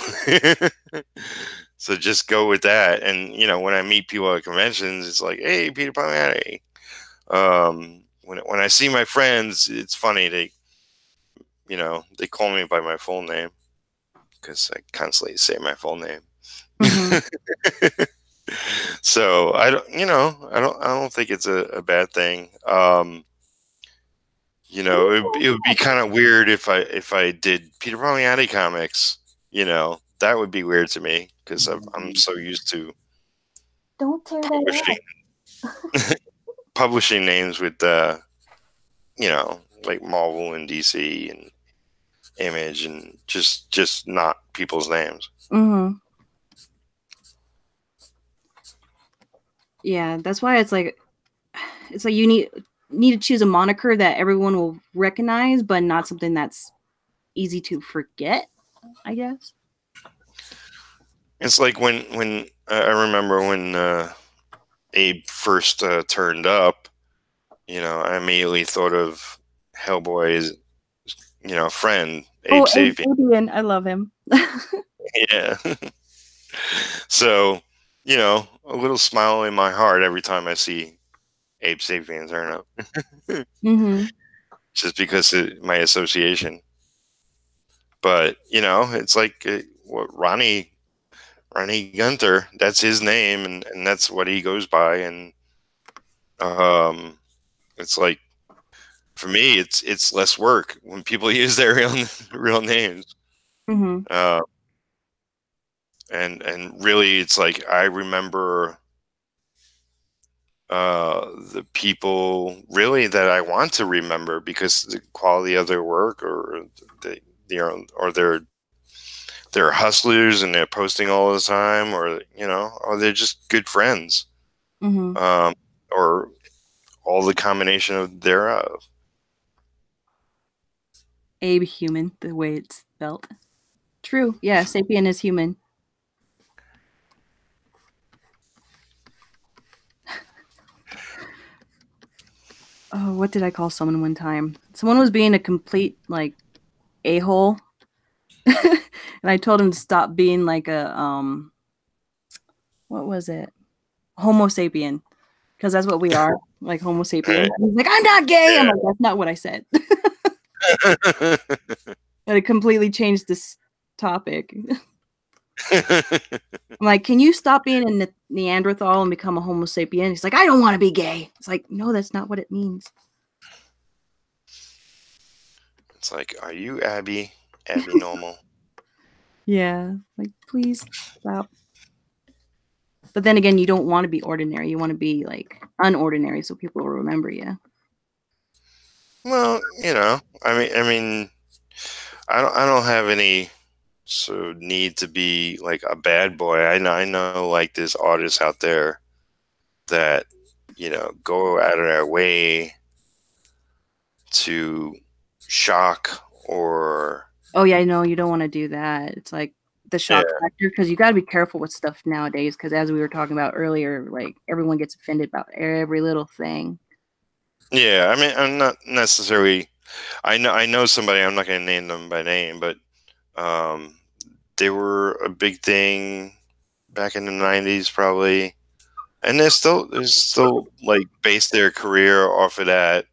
so just go with that. And when I meet people at conventions, it's like, hey, Peter Palmiotti. When I see my friends, it's funny, they call me by my full name because I constantly say my full name. Mm-hmm. So I don't think it's a bad thing. It would be kind of weird if I did Peter Palmiotti comics. That would be weird to me because I'm so used to Don't tear that up. publishing names with like Marvel and DC and Image, and just not people's names. Mm-hmm. Yeah, that's why it's like you need to choose a moniker that everyone will recognize, but not something that's easy to forget, I guess. It's like when I remember when Abe first turned up, I immediately thought of Hellboy's, friend, Abe Sapien. Sapien, I love him. Yeah. So, a little smile in my heart every time I see Abe Sapien turn up. Mm-hmm. Just because of my association. But, it's like what Ronnie Gunther, that's his name, and that's what he goes by. And it's like, for me, it's less work when people use their real names. Mm-hmm. And really, it's like I remember the people really that I want to remember because the quality of their work, or or they're hustlers and they're posting all the time, or or they're just good friends, Mm-hmm. or all the combination of thereof. Abe human, the way it's spelt. True. Yeah, Sapien is human. Oh, what did I call someone one time? Someone was being a complete like a-hole. And I told him to stop being like a what was it? Homo sapien. Because that's what we are, like Homo sapien. He's like, I'm not gay. I'm like, that's not what I said. And it completely changed this topic. I'm like, can you stop being a Neanderthal and become a Homo sapien? He's like, I don't want to be gay. It's like, no, that's not what it means. It's like, are you Abby normal? Yeah, like, please stop. But then again, you don't want to be ordinary. You want to be like unordinary so people will remember you. Well, I mean, I don't have any need to be like a bad boy. I know like there's artists out there that go out of their way to shock or Oh yeah, no, you don't want to do that. It's like the shock yeah. factor because you got to be careful with stuff nowadays. Because as we were talking about earlier, like everyone gets offended about every little thing. Yeah, I mean, I'm not necessarily. I know somebody. I'm not going to name them by name, but um, they were a big thing back in the '90s, probably, and they're still like base their career off of that,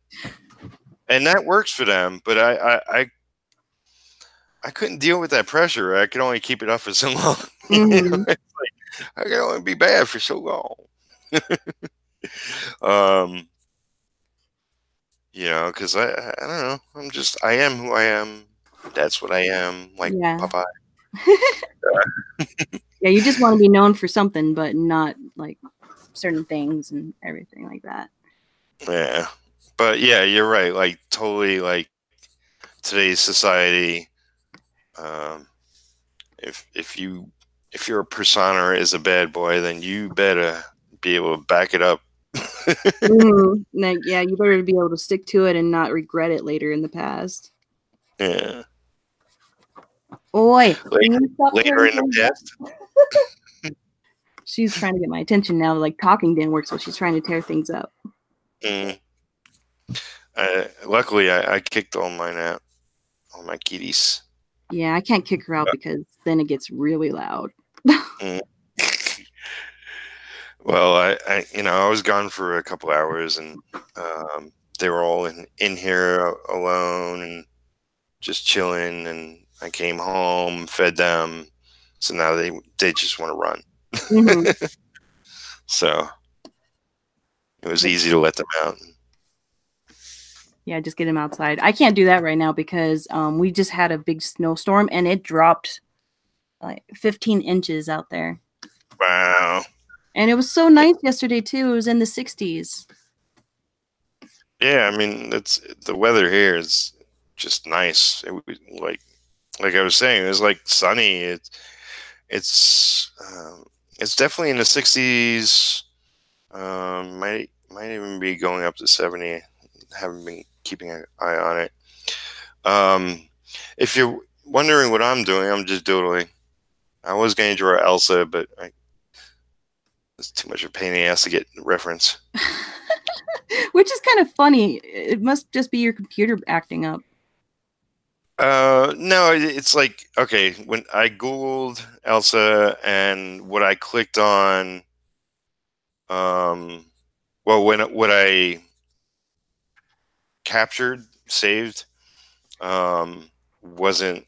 and that works for them. But I couldn't deal with that pressure. I could only keep it up for so long. Mm-hmm. It's like, I can only be bad for so long. um, because I don't know. I am who I am. That's what I am. Like Yeah. Popeye. Yeah, you just want to be known for something, but not like certain things and everything like that. Yeah, but yeah, you're right. Like totally, like today's society. Um, if your persona is a bad boy, then you better be able to back it up. Mm-hmm. Like, yeah, you better be able to stick to it and not regret it later in the past. Yeah. Oi, Later in the past. She's trying to get my attention now. Like talking didn't work, so she's trying to tear things up. Mm. Luckily, I kicked all mine out. All my kitties. Yeah, I can't kick her out because then it gets really loud. Mm. Well, I was gone for a couple hours, and they were all in here alone and just chilling. And I came home, fed them, so now they just want to run. Mm-hmm. So it was easy to let them out. Yeah, just get him outside. I can't do that right now because we just had a big snowstorm and it dropped like 15 inches out there. Wow. And it was so nice yesterday too. It was in the 60s. Yeah, I mean, it's the weather here is just nice. Like I was saying, it was like sunny. It's it's definitely in the 60s. Might even be going up to 70. Haven't been keeping an eye on it. Um, if you're wondering what I'm doing, I'm just doodling. I was going to draw Elsa, but it's too much of a pain in the ass to get reference. Which is kind of funny. It must just be your computer acting up. No, it's like, okay, when I Googled Elsa and what I clicked on, um, well, when what I captured, saved, wasn't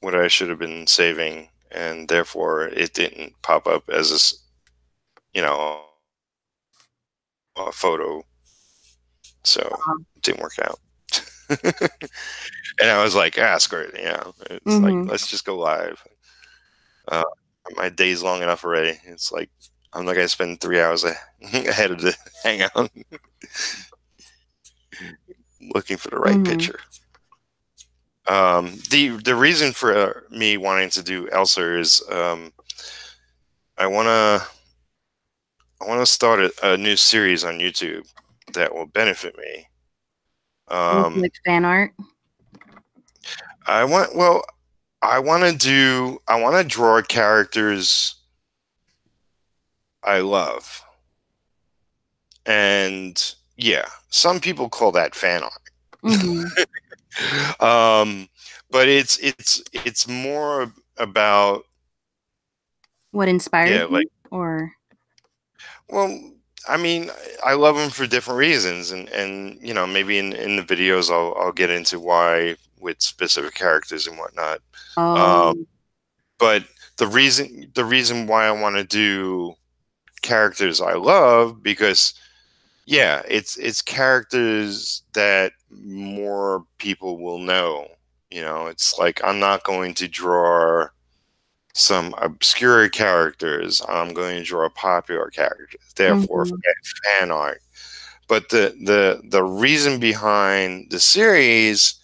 what I should have been saving, and therefore it didn't pop up as a photo, so it didn't work out. And I was like, screw it, it's like, Mm-hmm. let's just go live. Uh, my day's long enough already. It's like I'm not gonna spend 3 hours ahead of the hangout looking for the right Mm-hmm. picture. The reason for me wanting to do Elsa is I wanna I wanna start a new series on YouTube that will benefit me. Like fan art. I want well I want to draw characters I love, and yeah, some people call that fan art. Mm-hmm. um, but it's more about, What inspired yeah, like, you, or? well, I mean, I love them for different reasons, and maybe in the videos I'll get into why with specific characters and whatnot. Um, Um. but the reason why I want to do characters I love, because yeah, it's characters that more people will know. It's like I'm not going to draw some obscure characters. I'm going to draw popular characters. Therefore, Mm-hmm. fan art. But the reason behind the series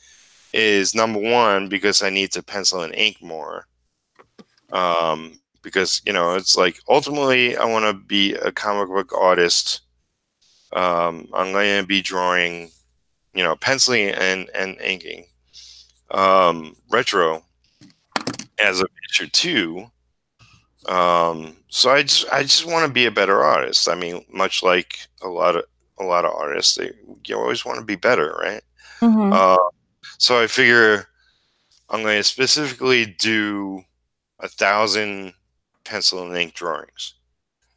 is, number one, because I need to pencil and ink more. Because it's like, ultimately I want to be a comic book artist. I'm going to be drawing, penciling and inking, retro as a picture too. So I just want to be a better artist. I mean, much like a lot of artists, you always want to be better, right? Mm-hmm. Uh, so I figure I'm going to specifically do 1,000 pencil and ink drawings.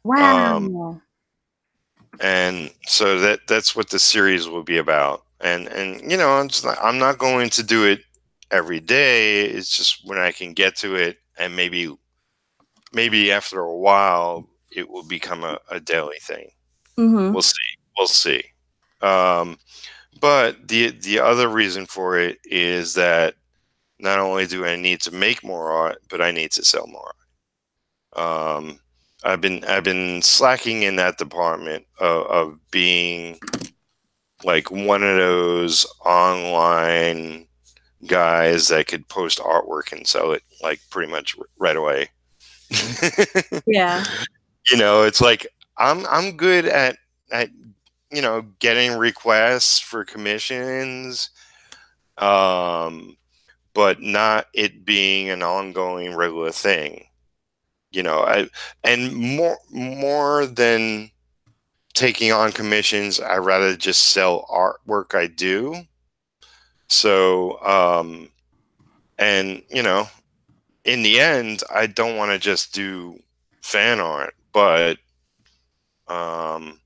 Um, Wow. and so that's what the series will be about. And I'm not going to do it every day. It's just when I can get to it, and maybe after a while it will become a daily thing. Mm-hmm. We'll see. um, but the other reason for it is that not only do I need to make more art, but I need to sell more art. I've been slacking in that department of being like one of those online guys that could post artwork and sell it like pretty much right away. Yeah. It's like I'm good at getting requests for commissions, um, but not it being an ongoing regular thing. I and more than taking on commissions, I rather just sell artwork I do. So, and in the end, I don't want to just do fan art, but um,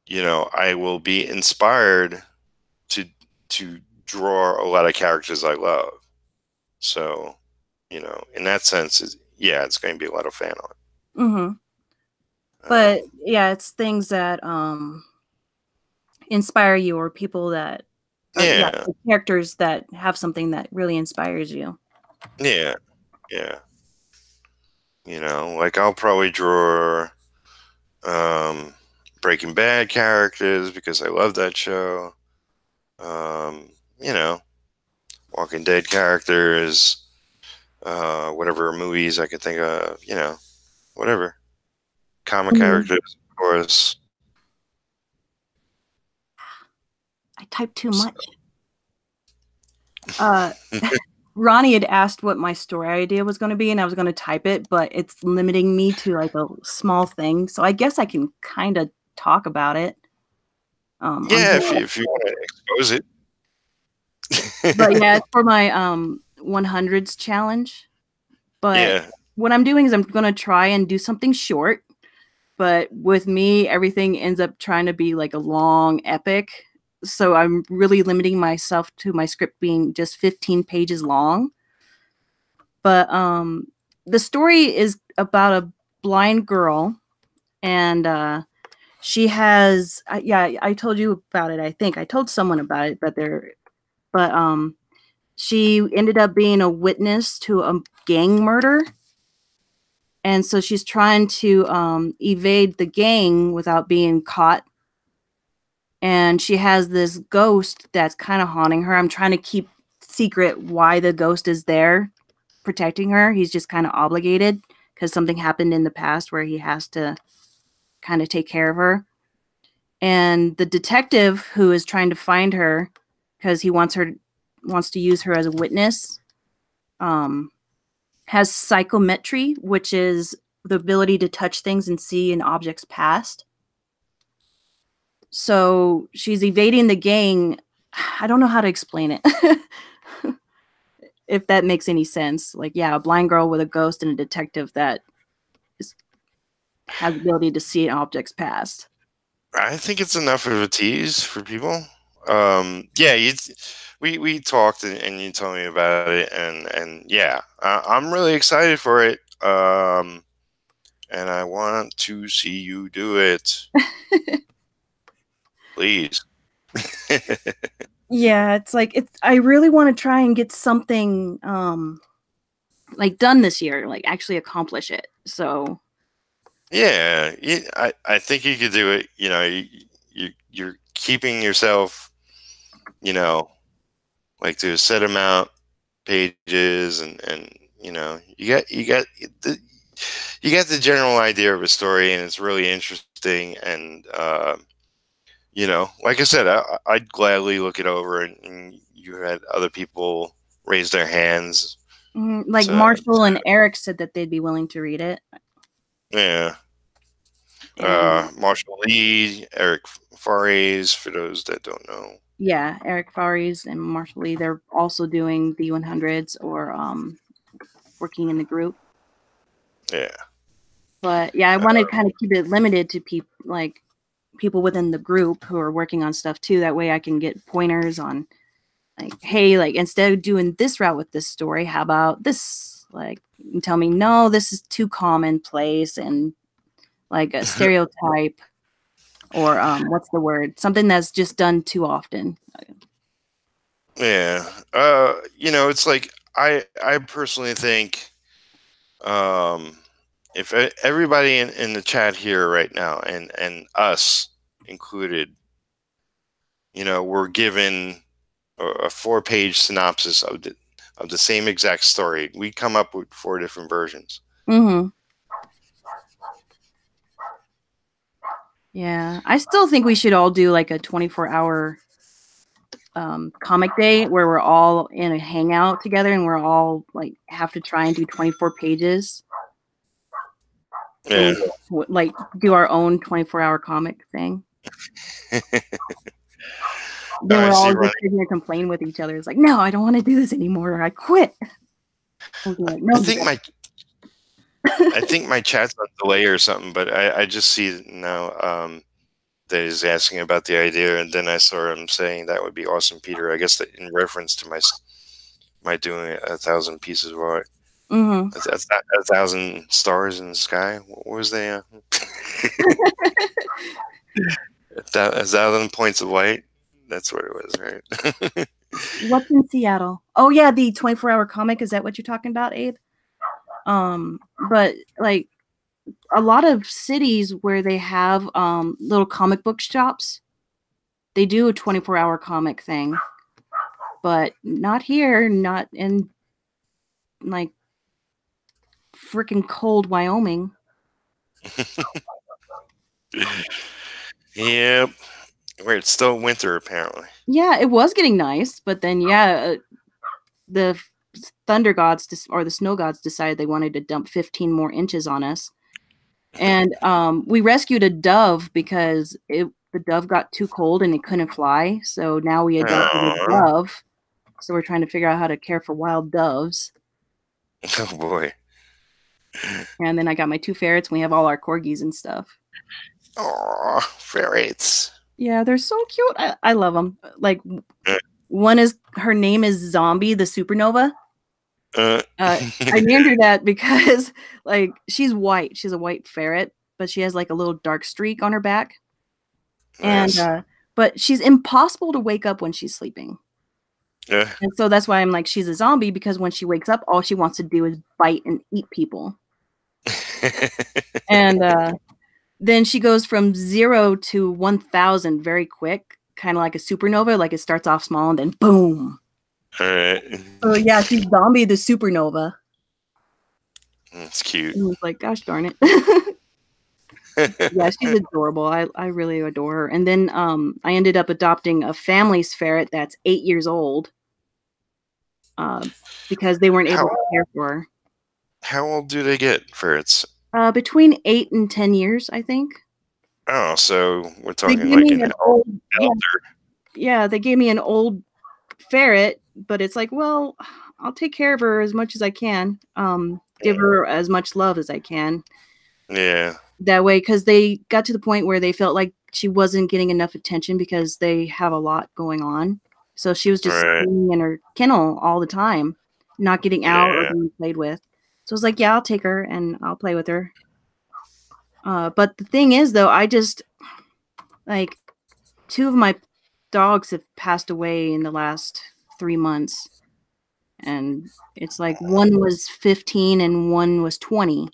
I will be inspired to to draw a lot of characters I love. So, in that sense, yeah, it's going to be a lot of fan art. Mm-hmm. But Um, yeah, it's things that inspire you, or people that are, yeah, yeah, the characters that have something that really inspires you. yeah, yeah. Like I'll probably draw, um, Breaking Bad characters because I love that show. You know, Walking Dead characters, whatever movies I could think of, you know, whatever. Comic characters, of course. I typed too much. Ronnie had asked what my story idea was going to be, and I was going to type it, but it's limiting me to like a small thing. So I guess I can kind of talk about it. Yeah, if you want to expose it. But yeah, it's for my 100s challenge. But yeah. What I'm doing is I'm going to try and do something short. But with me, everything ends up trying to be like a long epic. So I'm really limiting myself to my script being just 15 pages long. But the story is about a blind girl, and she has I told you about it. I think I told someone about it, but she ended up being a witness to a gang murder. And so she's trying to evade the gang without being caught. And she has this ghost that's kind of haunting her. I'm trying to keep secret why the ghost is there protecting her. He's just kind of obligated because something happened in the past where he has to kind of take care of her. And the detective who is trying to find her because he wants to use her as a witness has psychometry, which is the ability to touch things and see an object's past. So she's evading the gang. I don't know how to explain it. If that makes any sense. Like, yeah, a blind girl with a ghost and a detective that has the ability to see an object's past. I think it's enough of a tease for people. Yeah, we talked and you told me about it, and yeah, I'm really excited for it. And I want to see you do it. Please. Yeah, I really want to try and get something like done this year, like actually accomplish it. So yeah, I think you could do it. You know, you're keeping yourself, you know, like to a set amount pages, and you know, you got the general idea of a story, and it's really interesting. And you know, like I said, I'd gladly look it over, and you had other people raise their hands. like Marshall and Eric said that they'd be willing to read it. Yeah. Marshall Lee, Eric Fares, for those that don't know. Yeah, Eric Fares and Marshall Lee, they're also doing the 100s or working in the group. Yeah. But yeah, I want to kind of keep it limited to people within the group who are working on stuff too. That way I can get pointers on like, hey, like instead of doing this route with this story, how about this? Like, and tell me, no, this is too commonplace and like a stereotype or what's the word? Something that's just done too often. Yeah. You know, it's like I personally think if everybody in the chat here right now and us included, you know, we're given a 4-page synopsis of the same exact story, we come up with 4 different versions. Mm-hmm. Yeah, I still think we should all do like a 24-hour comic day where we're all in a hangout together and we're all like have to try and do 24 pages. Yeah. And, like do our own 24-hour comic thing. Then we're all just sitting there complaining with each other. It's like, no, I don't want to do this anymore. Or I quit. Like, no, I think my chat's on delay or something, but I just see now that he's asking about the idea, and then I saw him saying that would be awesome, Peter. I guess that in reference to my doing 1,000 pieces of art. Mm-hmm. That's 1,000 stars in the sky. What was they? 1,000 points of light. That's what it was, right? What's in Seattle? Oh yeah, the 24-hour comic. Is that what you're talking about, Abe? But like, a lot of cities where they have little comic book shops, they do a 24-hour comic thing, but not here, not in like freaking cold Wyoming. Yep. Where it's still winter, apparently. Yeah, it was getting nice, but then the thunder gods or the snow gods decided they wanted to dump 15 more inches on us. And we rescued a dove because the dove got too cold and it couldn't fly. So now we adopted a dove. So we're trying to figure out how to care for wild doves. Oh boy. And then I got my 2 ferrets, and we have all our corgis and stuff. Oh, ferrets. Yeah, they're so cute. I love them. Like, her name is Zombie the Supernova. I named her that because, like, she's white. She's a white ferret, but she has like a little dark streak on her back. Nice. And but she's impossible to wake up when she's sleeping. Yeah. And so that's why I'm like, she's a zombie, because when she wakes up, all she wants to do is bite and eat people. And then she goes from 0 to 1,000 very quick, kind of like a supernova. Like, it starts off small and then boom. All right. So yeah, she's Zombie the Supernova. That's cute. And I was like, gosh darn it. Yeah, she's adorable. I really adore her. And then I ended up adopting a family's ferret that's 8 years old, because they weren't able to care for her. How old do they get, ferrets? Between 8 and 10 years, I think. Oh, so we're talking like an old elder. Yeah, they gave me an old ferret, but it's like, well, I'll take care of her as much as I can. Give her as much love as I can. Yeah. That way, because they got to the point where they felt like she wasn't getting enough attention because they have a lot going on. So she was just sitting in her kennel all the time, not getting out or being played with. So I was like, yeah, I'll take her and I'll play with her. But the thing is, though, I just, like, 2 of my dogs have passed away in the last 3 months. And it's like one was 15 and one was 20.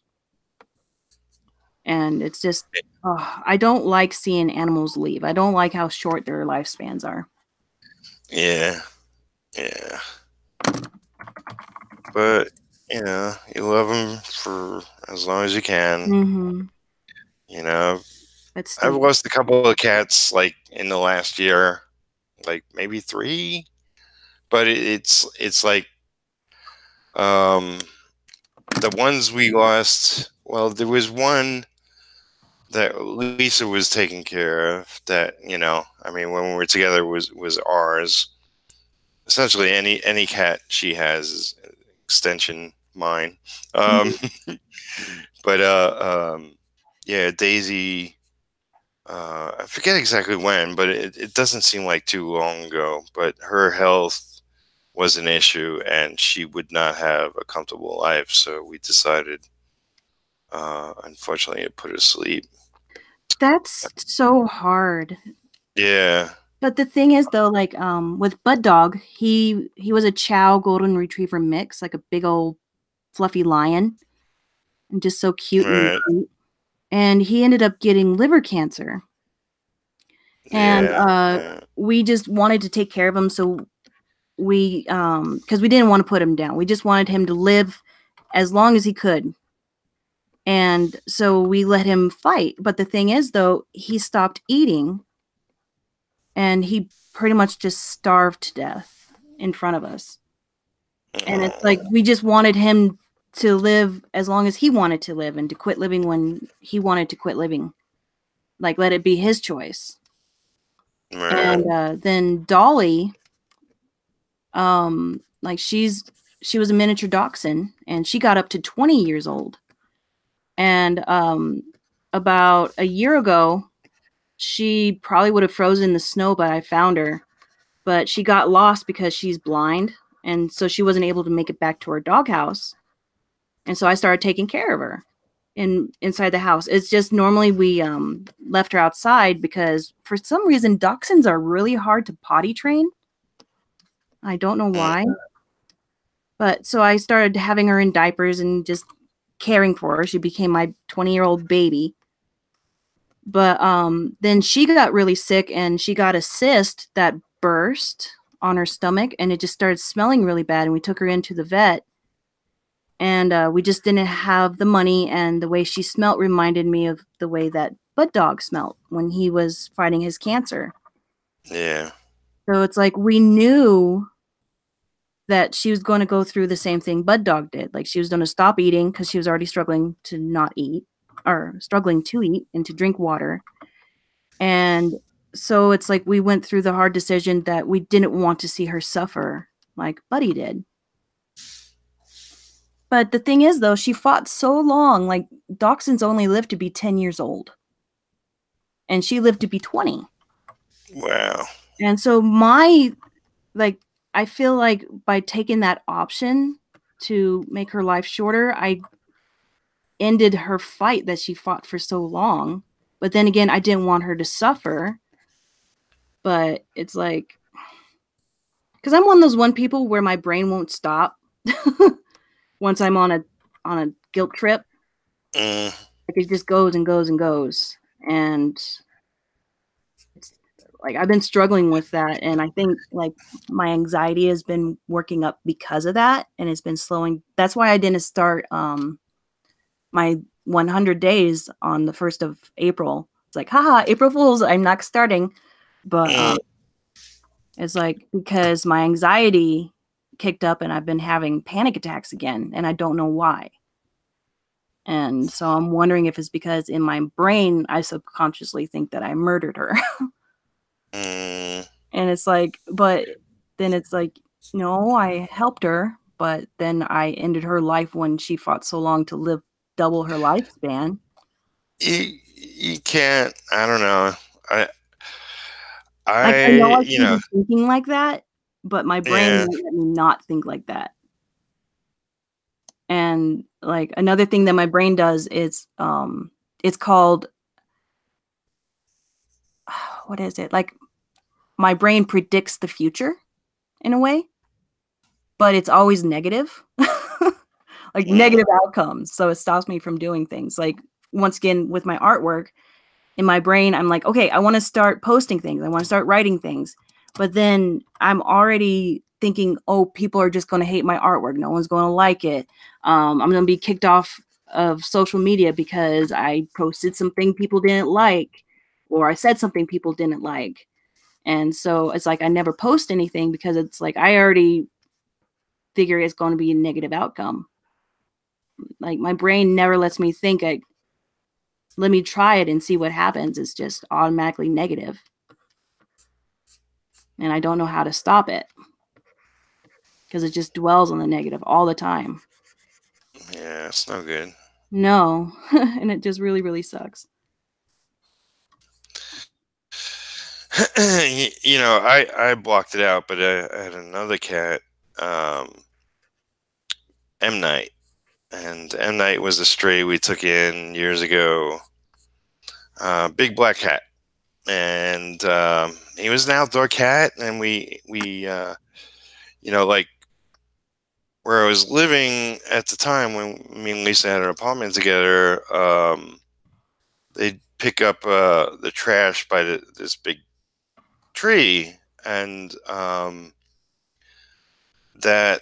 And it's just, I don't like seeing animals leave. I don't like how short their lifespans are. Yeah. Yeah. But, you know, you love them for as long as you can. Mm-hmm. You know, I've lost a couple of cats, like, in the last year, like maybe 3. But it's like, the ones we lost, well, there was one that Lisa was taking care of that, you know, I mean, when we were together was ours. Essentially any cat she has is extension mine. But yeah, Daisy, I forget exactly when, but it doesn't seem like too long ago, but her health was an issue and she would not have a comfortable life, so we decided, unfortunately, to put her to sleep. That's so hard. Yeah. But the thing is, though, like, with Bud Dog, he was a Chow Golden Retriever mix, like a big old fluffy lion, and just so cute. And he ended up getting liver cancer. And we just wanted to take care of him, so we, because we didn't want to put him down. We just wanted him to live as long as he could. And so we let him fight. But the thing is, though, he stopped eating. And he pretty much just starved to death in front of us. And it's like, we just wanted him to live as long as he wanted to live and to quit living when he wanted to quit living. Like, let it be his choice. And then Dolly, like, she was a miniature dachshund, and she got up to 20 years old. And about a year ago, she probably would have frozen in the snow, but I found her. But she got lost because she's blind, and so she wasn't able to make it back to her doghouse. And so I started taking care of her inside the house. It's just normally we left her outside because for some reason dachshunds are really hard to potty train. I don't know why. But so I started having her in diapers and just caring for her. She became my 20-year-old baby. But then she got really sick, and she got a cyst that burst on her stomach, and it just started smelling really bad. And we took her into the vet, and we just didn't have the money. And the way she smelt reminded me of the way that Bud Dog smelt when he was fighting his cancer. Yeah. So it's like we knew that she was going to go through the same thing Bud Dog did. Like, she was going to stop eating because she was already struggling to not eat, or struggling to eat and to drink water. And so it's like we went through the hard decision that we didn't want to see her suffer like Buddy did. But the thing is, though, she fought so long. Like, dachshunds only live to be 10 years old. And she lived to be 20. Wow. And so I feel like by taking that option to make her life shorter, I ended her fight that she fought for so long. But then again, I didn't want her to suffer. But it's like, because I'm one of those people where my brain won't stop once I'm on a guilt trip. Like, it just goes and goes and goes. And it's like, I've been struggling with that. And I think like my anxiety has been working up because of that. And it's been slowing. That's why I didn't start my 100 days on the 1st of April. It's like, haha, April Fools, I'm not starting. But it's like, because my anxiety kicked up and I've been having panic attacks again, and I don't know why. And so I'm wondering if it's because in my brain, I subconsciously think that I murdered her. And it's like, but then it's like, no, I helped her, but then I ended her life when she fought so long to live double her lifespan. You can't. I don't know. Like, I know I You shouldn't know. be thinking like that, but my brain Yeah. won't let me not think like that. And like, another thing that my brain does is it's called, what is it? Like, my brain predicts the future in a way, but it's always negative. Like, negative outcomes. So it stops me from doing things. Like, once again, with my artwork, in my brain, I'm like, okay, I want to start posting things. I want to start writing things. But then I'm already thinking, oh, people are just going to hate my artwork. No one's going to like it. I'm going to be kicked off of social media because I posted something people didn't like, or I said something people didn't like. And so it's like I never post anything because it's like I already figure it's going to be a negative outcome. Like, my brain never lets me think, like, let me try it and see what happens. It's just automatically negative. And I don't know how to stop it because it just dwells on the negative all the time. Yeah, it's no good. No. And it just really, really sucks. You know, I blocked it out, but I had another cat, M Night, and M Night was a stray we took in years ago. Big black cat, and he was an outdoor cat, and you know, like where I was living at the time when me and Lisa had an apartment together, they'd pick up the trash by this big tree, and that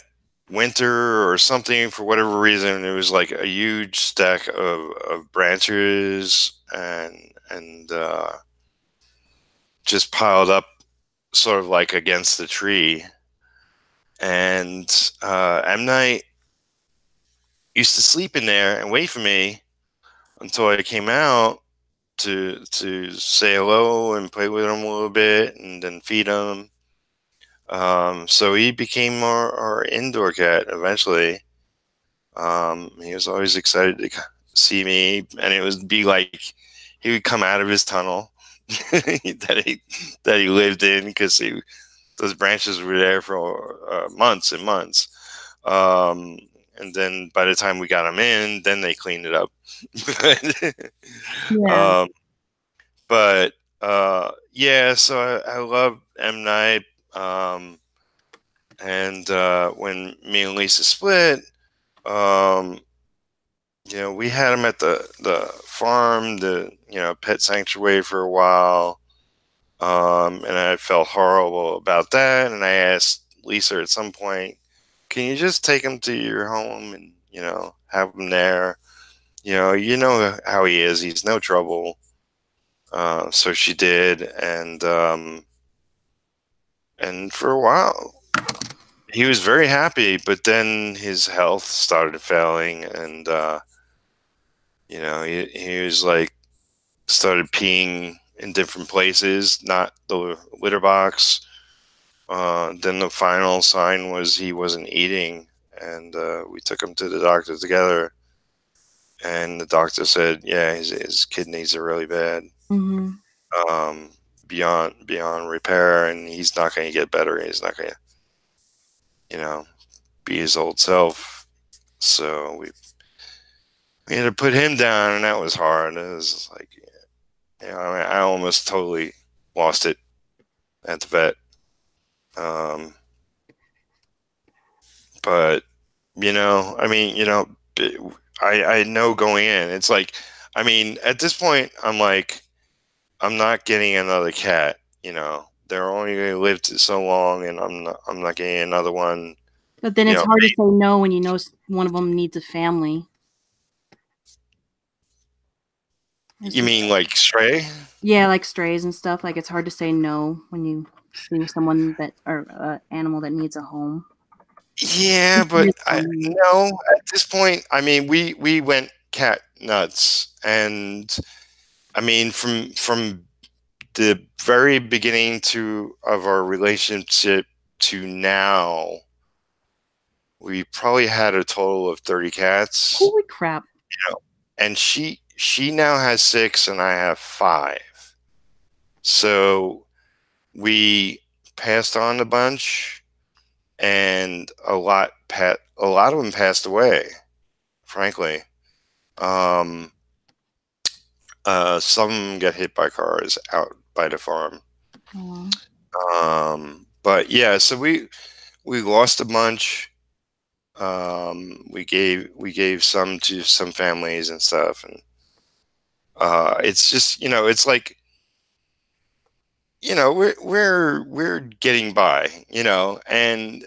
winter or something, for whatever reason, it was like a huge stack of branches and just piled up sort of like against the tree. And M Night used to sleep in there and wait for me until I came out to say hello and play with him a little bit and then feed him. So he became our indoor cat eventually. He was always excited to see me, and it would be like he would come out of his tunnel that he lived in, because those branches were there for months and months. And then by the time we got him in, then they cleaned it up. Yeah. um, but yeah, so I love M Night. And when me and Lisa split, um, we had him at the farm, the pet sanctuary for a while, and I felt horrible about that. And I asked Lisa at some point, "Can you just take him to your home and have him there? You know how he is. He's no trouble." So she did, and for a while he was very happy. But then his health started failing, and he was like started peeing in different places, not the litter box. Then the final sign was he wasn't eating, and we took him to the doctor together. And the doctor said, "Yeah, his kidneys are really bad, Mm-hmm. um, beyond repair, and he's not going to get better. He's not going to, be his old self." So we had to put him down, and that was hard. It was like, I almost totally lost it at the vet. Um, but I know going in, it's like, at this point, I'm like, I'm not getting another cat. They're only going to live so long, and I'm not getting another one. But then it's hard to say no when you know one of them needs a family. You mean like stray? Yeah, like strays and stuff. Like it's hard to say no when you see someone or animal that needs a home. Yeah, but no. At this point, we went cat nuts, and from the very beginning of our relationship to now, we probably had a total of 30 cats. Holy crap! And she now has 6, and I have 5. So we passed on a bunch, and a lot of them passed away. Frankly, some of them got hit by cars out by the farm. But yeah, so we lost a bunch. We gave some to some families and stuff, and it's just it's like we're getting by, and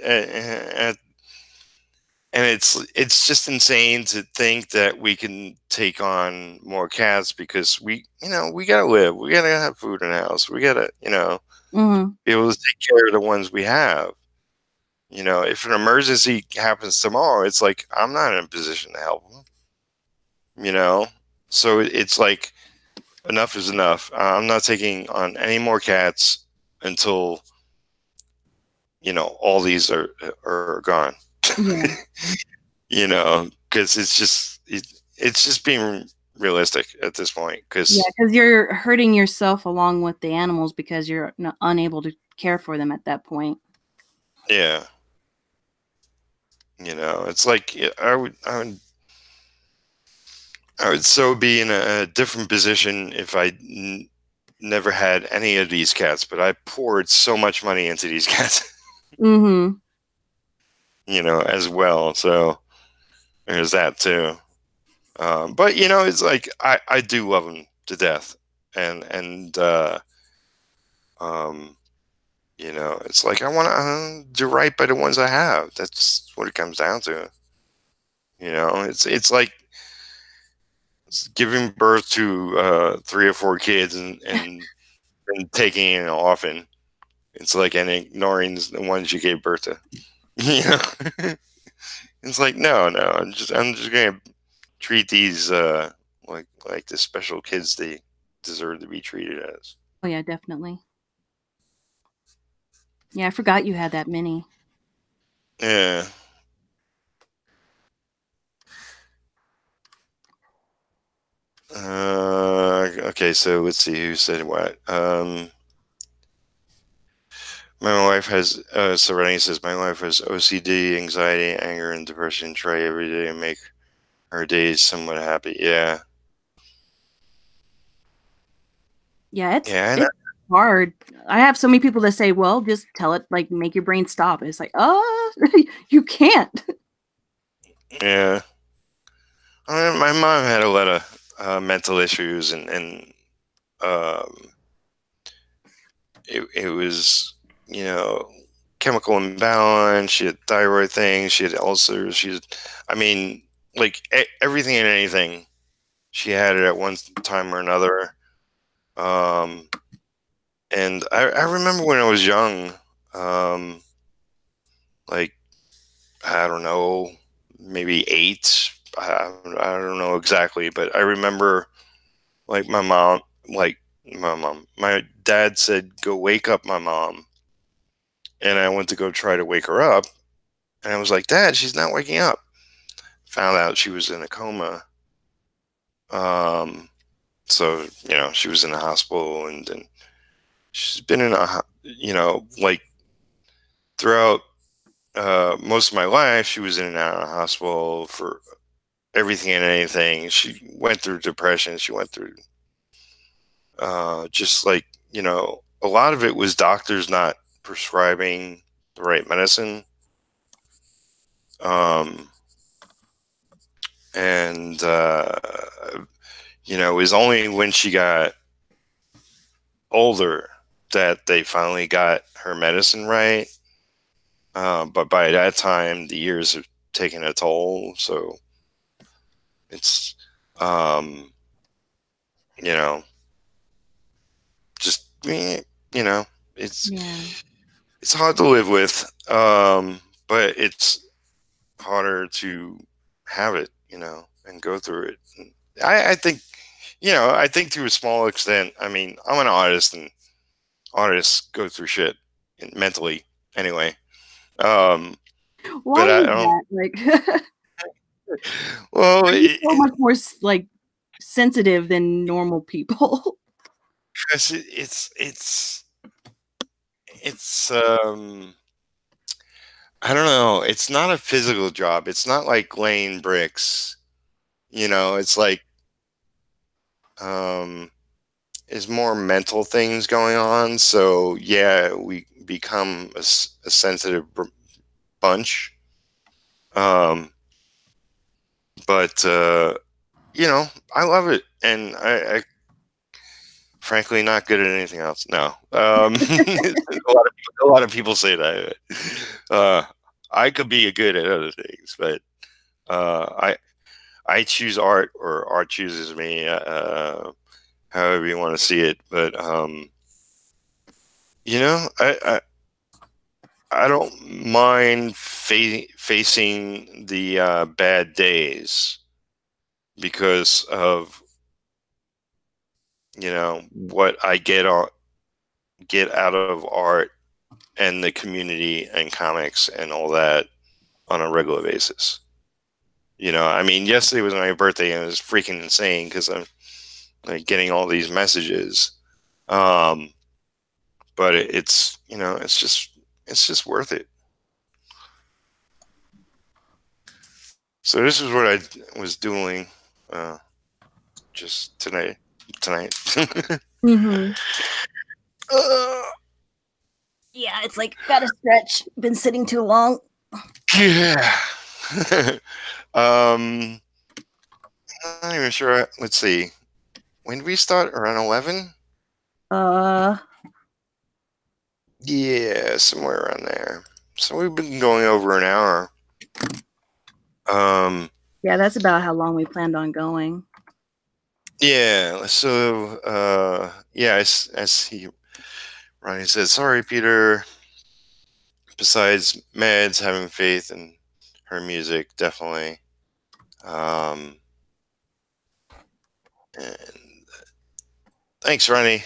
it's just insane to think that we can take on more cats, because we gotta live, we gotta have food in the house, we gotta be able to take care of the ones we have. If an emergency happens tomorrow, it's like I'm not in a position to help them. So it's like enough is enough. I'm not taking on any more cats until all these are gone. Yeah. Because it's just being realistic at this point. Because you're hurting yourself along with the animals because you're unable to care for them at that point. Yeah. It's like I would so be in a different position if I never had any of these cats, but I poured so much money into these cats. Mm-hmm. As well. So there's that too. But it's like I do love them to death, and it's like I want to do right by the ones I have. That's what it comes down to. It's like giving birth to 3 or 4 kids and taking an orphan. It's like and ignoring the ones you gave birth to. It's like no, I'm just gonna treat these like the special kids they deserve to be treated as. Oh yeah, definitely. Yeah, I forgot you had that many. Yeah. Okay, so let's see who said what. My wife has Serenity says my wife has OCD, anxiety, anger, and depression. Try every day and make her days somewhat happy. Yeah. Yeah, it's hard. I have so many people that say, well, just tell it, like, make your brain stop. It's like, you can't. Yeah. My mom had a lot of mental issues, and um, it was, you know, chemical imbalance. She had thyroid things. She had ulcers. I mean, like everything and anything. She had it at one time or another. Um, and I remember when I was young, um, like, I don't know, maybe 8. I don't know exactly, but I remember like my dad said, "Go wake up my mom," and I went to go try to wake her up, and I was like, "Dad, she's not waking up." Found out she was in a coma. Um, so she was in the hospital, and she's been in like throughout most of my life. She was in and out of the hospital for everything and anything. She went through depression. She went through just like, a lot of it was doctors not prescribing the right medicine. Um, and, it was only when she got older that they finally got her medicine right. But by that time, the years have taken a toll. So it's, um, you know, just, it's, Yeah. it's hard to live with. But it's harder to have it, and go through it. And I think, I think to a small extent, I mean, I'm an artist, and artists go through shit mentally anyway. Um, Why but I is don't, that? Like, well, are you so much more like sensitive than normal people? it's I don't know. It's not a physical job. It's not like laying bricks. It's like, um, is more mental things going on. So yeah, we become a sensitive bunch. Um, but I love it, and I frankly not good at anything else. No, a lot of people say that. Uh, I could be good at other things, but I choose art, or art chooses me. However you want to see it, but I don't mind facing the bad days because of what I get out of art and the community and comics and all that on a regular basis. I mean, yesterday was my birthday and it was freaking insane because I'm like getting all these messages. Um, but it's just worth it. So this is what I was doing uh, just tonight. Hmm. uh, Yeah, it's like gotta stretch. Been sitting too long. yeah. I'm not even sure. Let's see. When did we start? Around 11? Uh, Yeah, somewhere around there. So we've been going over an hour. Um, yeah, that's about how long we planned on going. yeah. So, yeah, I see. Ronnie said, "Sorry, Peter. Besides meds, having faith in her music, definitely." Um, and thanks, Ronnie.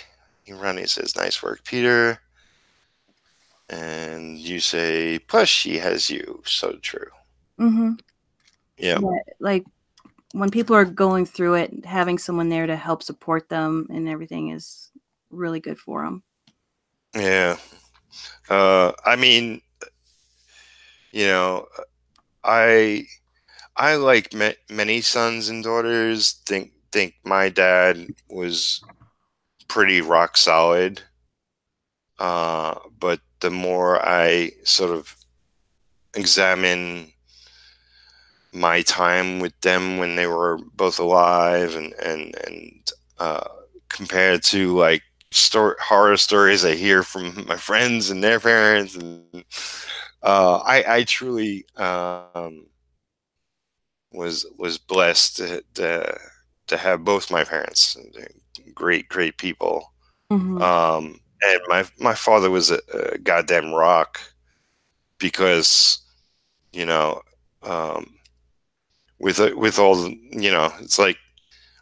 Ronnie says, "Nice work, Peter." And you say, "Plus, she has you." So true. Hmm. Yeah. Yeah, like when people are going through it, having someone there to help support them and everything is really good for them. Yeah. I mean, you know, I like many sons and daughters. Think my dad was pretty rock solid. But the more I sort of examine my time with them when they were both alive, and compared to like horror stories I hear from my friends and their parents, and I truly was blessed to have both my parents. Great people. Hmm. And my father was a goddamn rock, because you know, um, with all the, it's like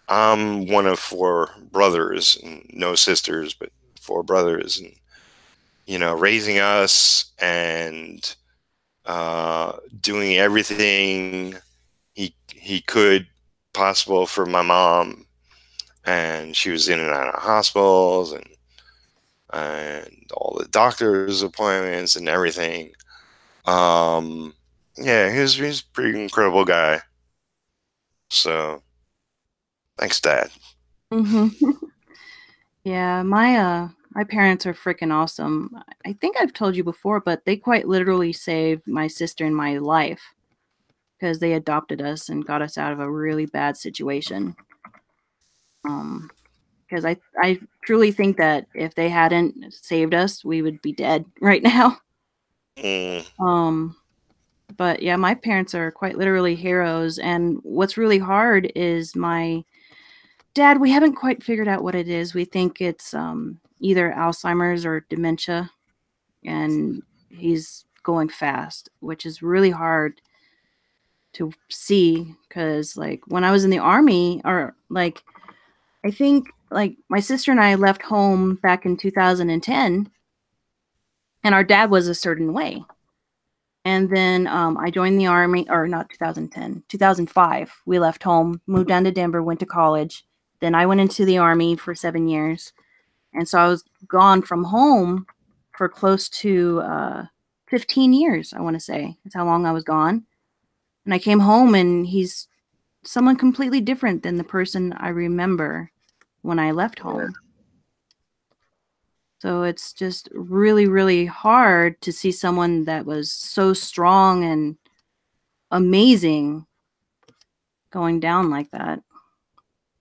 I'm one of four brothers and no sisters, but four brothers, and raising us and doing everything he could possible for my mom, and she was in and out of hospitals, and all the doctor's appointments and everything. Yeah, he's a pretty incredible guy. So thanks, Dad. Hmm. Yeah, my parents are freaking awesome. I think I've told you before, but they quite literally saved my sister and my life because they adopted us and got us out of a really bad situation. Um, because I truly think that if they hadn't saved us, we would be dead right now. Mm, Um, but yeah, my parents are quite literally heroes. And what's really hard is my dad. We haven't quite figured out what it is. We think it's either Alzheimer's or dementia, and he's going fast, which is really hard to see because like when I was in the army, or like I think like my sister and I left home back in 2010, and our dad was a certain way. And then I joined the army, or not 2010, 2005. We left home, moved down to Denver, went to college. Then I went into the army for 7 years. And so I was gone from home for close to 15 years, I want to say. That's how long I was gone. And I came home, and he's someone completely different than the person I remember when I left yeah. home. So it's just really, really hard to see someone that was so strong and amazing going down like that.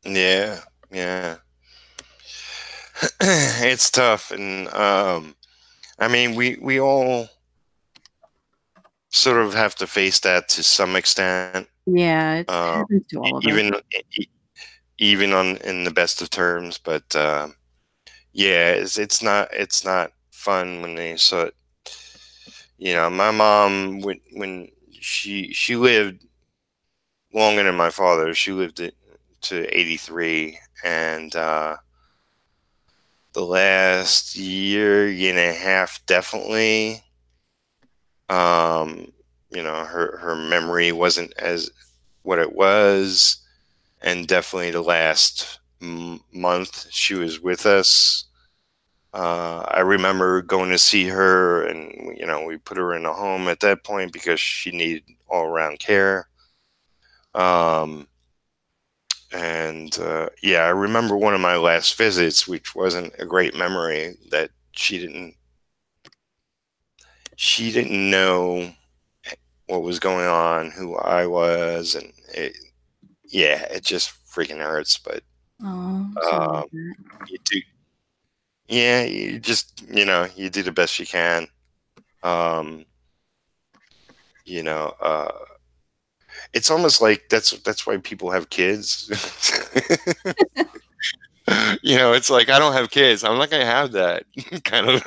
Yeah, yeah. It's tough, and I mean, we all sort of have to face that to some extent. Yeah, it Um, happens to all of us. even e- even on in the best of terms, but yeah, it's not fun when they so. My mom, when she lived longer than my father. She lived to 83, and the last year and a half, definitely. Um, her memory wasn't as what it was, and definitely the last month she was with us. I remember going to see her, and we put her in a home at that point because she needed all around care. Um, And yeah, I remember one of my last visits, which wasn't a great memory, that she didn't know what was going on, who I was, and yeah, it just freaking hurts. But Oh, sorry about um, that. you do, yeah, you just you do the best you can. Um, you know, uh, it's almost like that's why people have kids. It's like I don't have kids. I'm not gonna have that kind of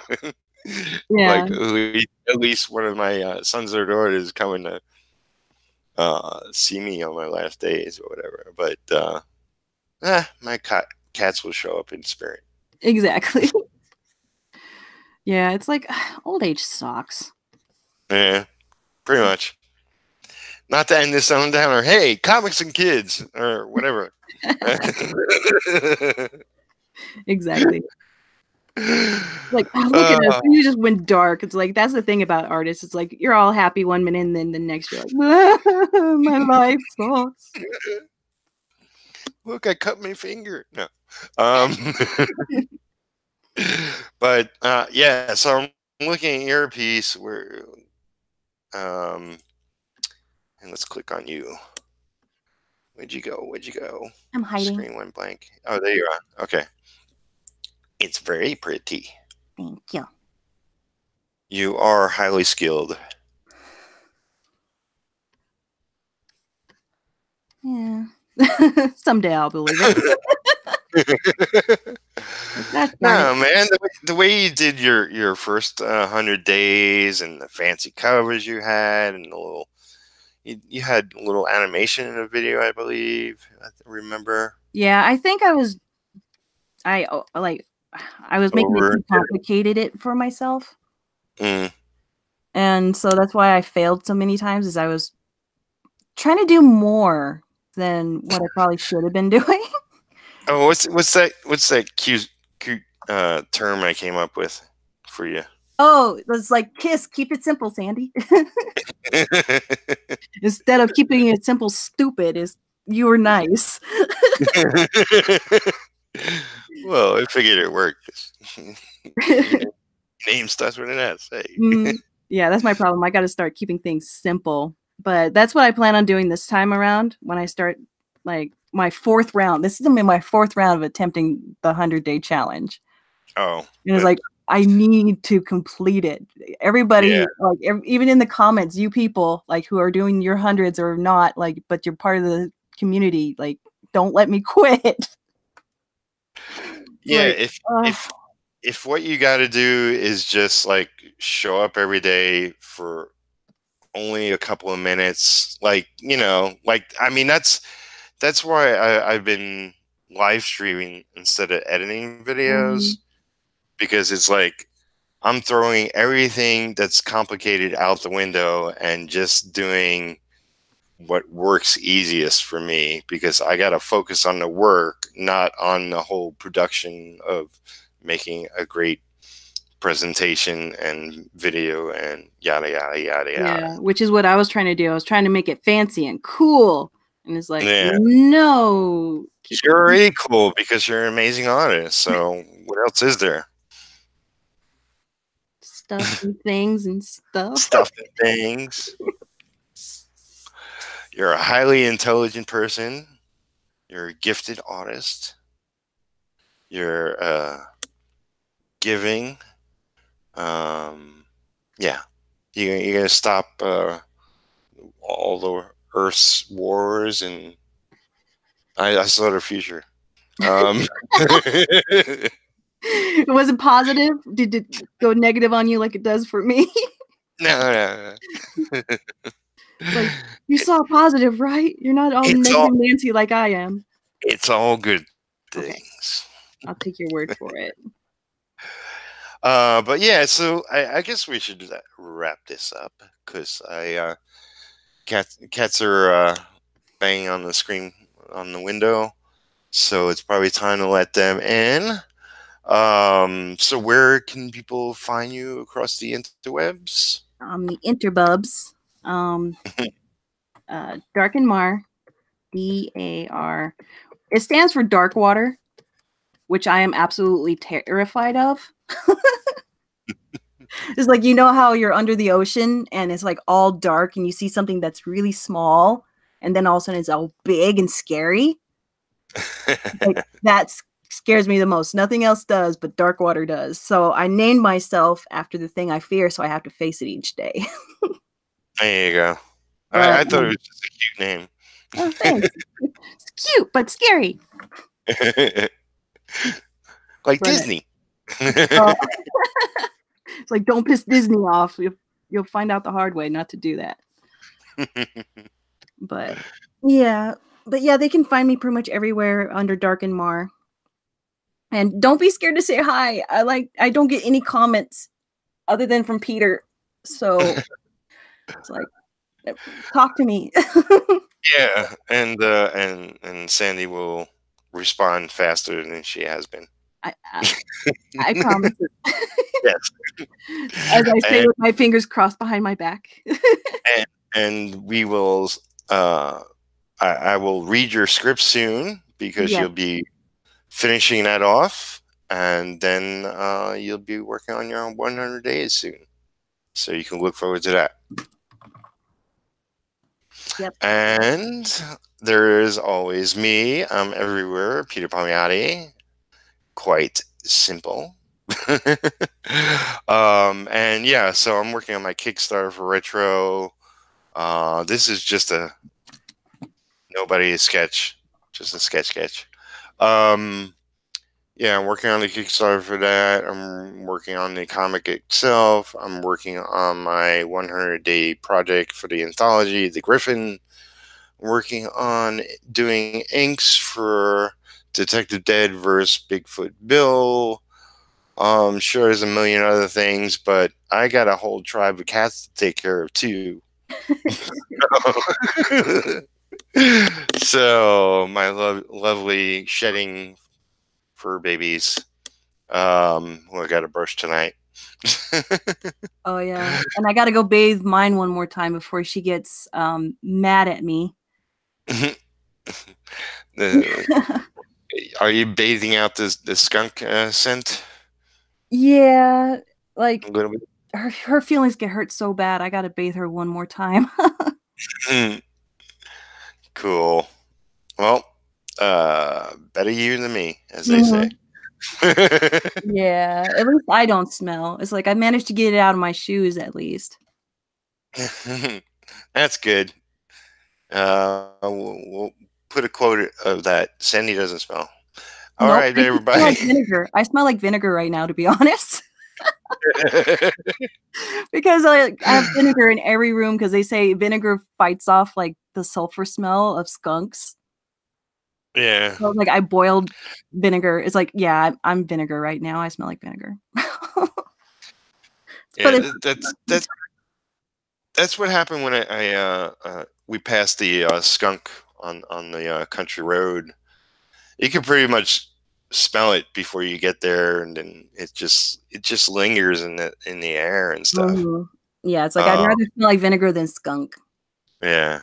Yeah, like at least one of my sons or daughters is coming to see me on my last days or whatever. But my cats will show up in spirit. exactly. Yeah, it's like old age sucks. Yeah, pretty much. Not to end this on a downer. Hey, comics and kids or whatever. Exactly. Like, "Oh, look at us. uh, You just went dark." It's like that's the thing about artists. It's like you're all happy one minute, and then the next you're like, "My life sucks." look, I cut my finger. No. Um, but yeah, so I'm looking at your piece where um, And let's click on you. Where'd you go? Where'd you go? I'm hiding. Screen went blank. Oh, there you are. Okay. It's very pretty. Thank you. You are highly skilled. Yeah. Someday I'll believe it. That's No, man, the way you did your first 100 days and the fancy covers you had and the little you had a little animation in a video, I believe. I remember. Yeah, I think I was making it too complicated it for myself. Mm. And so that's why I failed so many times, is I was trying to do more than what I probably should have been doing. Oh, what's that cute term I came up with for you? Oh, it was like KISS, keep it simple, Sandy. Instead of keeping it simple, stupid, is you were nice. Well, I figured it worked. Name starts with an S. Hey. Yeah, that's my problem. I got to start keeping things simple. But that's what I plan on doing this time around when I start like my 4th round. This is gonna be my 4th round of attempting the 100-day challenge. Oh. And it's like, I need to complete it. Everybody, like even in the comments, you people like who are doing your hundreds or not, like, but you're part of the community, like, don't let me quit. Yeah, like, if what you got to do is just like show up every day for only a couple of minutes, like, you know, like, I mean, that's why I've been live streaming instead of editing videos, because it's like I'm throwing everything that's complicated out the window and just doing what works easiest for me, because I got to focus on the work, not on the whole production of making a great presentation and video and yada yada yada yada. Yeah, which is what I was trying to do. I was trying to make it fancy and cool, and it's like, Yeah. no, You're already cool because you're an amazing artist. So what else is there? Stuff and things and stuff. Stuff and things. You're a highly intelligent person. You're a gifted artist. You're giving. Yeah. You're going to stop all the Earth's wars, and I saw the future. Was it positive? Did it go negative on you like it does for me? No. It's like, you saw positive, right? You're not all negative Nancy like I am. It's all good things. Okay. I'll take your word for it. But yeah, so I guess we should wrap this up, because cats are banging on the screen on the window, so it's probably time to let them in. So where can people find you across the interwebs? The interbubs. Dark and Mar, DAR. It stands for Dark Water, which I am absolutely terrified of. It's like, you know how you're under the ocean and it's like all dark and you see something that's really small and then all of a sudden it's all big and scary? Like, that scares me the most. Nothing else does, but dark water does. So I named myself after the thing I fear, so I have to face it each day. There you go. I thought it was just a cute name. Oh, thanks. It's cute, but scary. Like Disney. It's like, don't piss Disney off. You'll find out the hard way not to do that. But yeah, they can find me pretty much everywhere under Dark and Mar. And don't be scared to say hi. I don't get any comments other than from Peter. So it's like, talk to me. Yeah, and Sandy will respond faster than she has been. I promise it. Yes. As I say with my fingers crossed behind my back. and we will I will read your script soon, because you'll be finishing that off, and then you'll be working on your 100 days soon. So you can look forward to that. Yep. And there is always me. I'm everywhere. Peter Palmiotti. Quite simple. And yeah, so I'm working on my Kickstarter for Retro. This is just a nobody sketch, just a sketch. Um, yeah, I'm working on the Kickstarter for that. I'm working on the comic itself. I'm working on my 100-day project for the anthology, The Griffin. I'm working on doing inks for Detective Dead versus Bigfoot Bill. Sure, there's a million other things, but I got a whole tribe of cats to take care of too. So my lovely shedding fur babies, who I got to brush tonight. Oh yeah, and I got to go bathe mine one more time before she gets mad at me. Are you bathing out the skunk scent? Yeah, like A little bit. her feelings get hurt so bad. I got to bathe her one more time. Cool. Well, better you than me, as they say. Mhm. Yeah, at least I don't smell. It's like I managed to get it out of my shoes at least. That's good. We'll put a quote of that. Sandy doesn't smell. All Nope, right, I just smell like everybody. vinegar. I smell like vinegar right now, to be honest. Because I have vinegar in every room because they say vinegar fights off like the sulfur smell of skunks. Yeah. So like I boiled vinegar. It's like, yeah, I'm vinegar right now. I smell like vinegar. But Yeah, it's that's what happened when we passed the skunk on the country road. You can pretty much smell it before you get there, and then it just lingers in the air and stuff. Mhm. Yeah, it's like I'd Uh, rather smell like vinegar than skunk. yeah,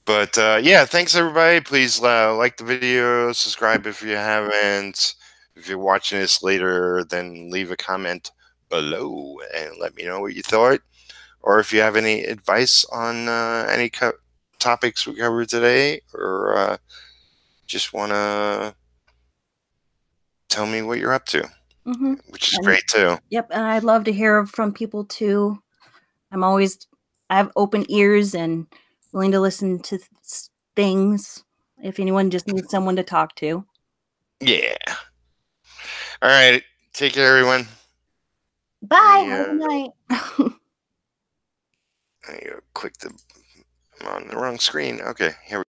but yeah, thanks everybody. Please like the video, subscribe if you haven't. If you're watching this later, then leave a comment below and let me know what you thought. Or if you have any advice on any topics we covered today, or just want to tell me what you're up to, Mhm. which is And great too. yep, and I'd love to hear from people too. I have open ears and willing to listen to things if anyone just needs someone to talk to. Yeah. All right. Take care, everyone. Let Bye. me Have a good night. click the. I'm on the wrong screen. Okay. Here we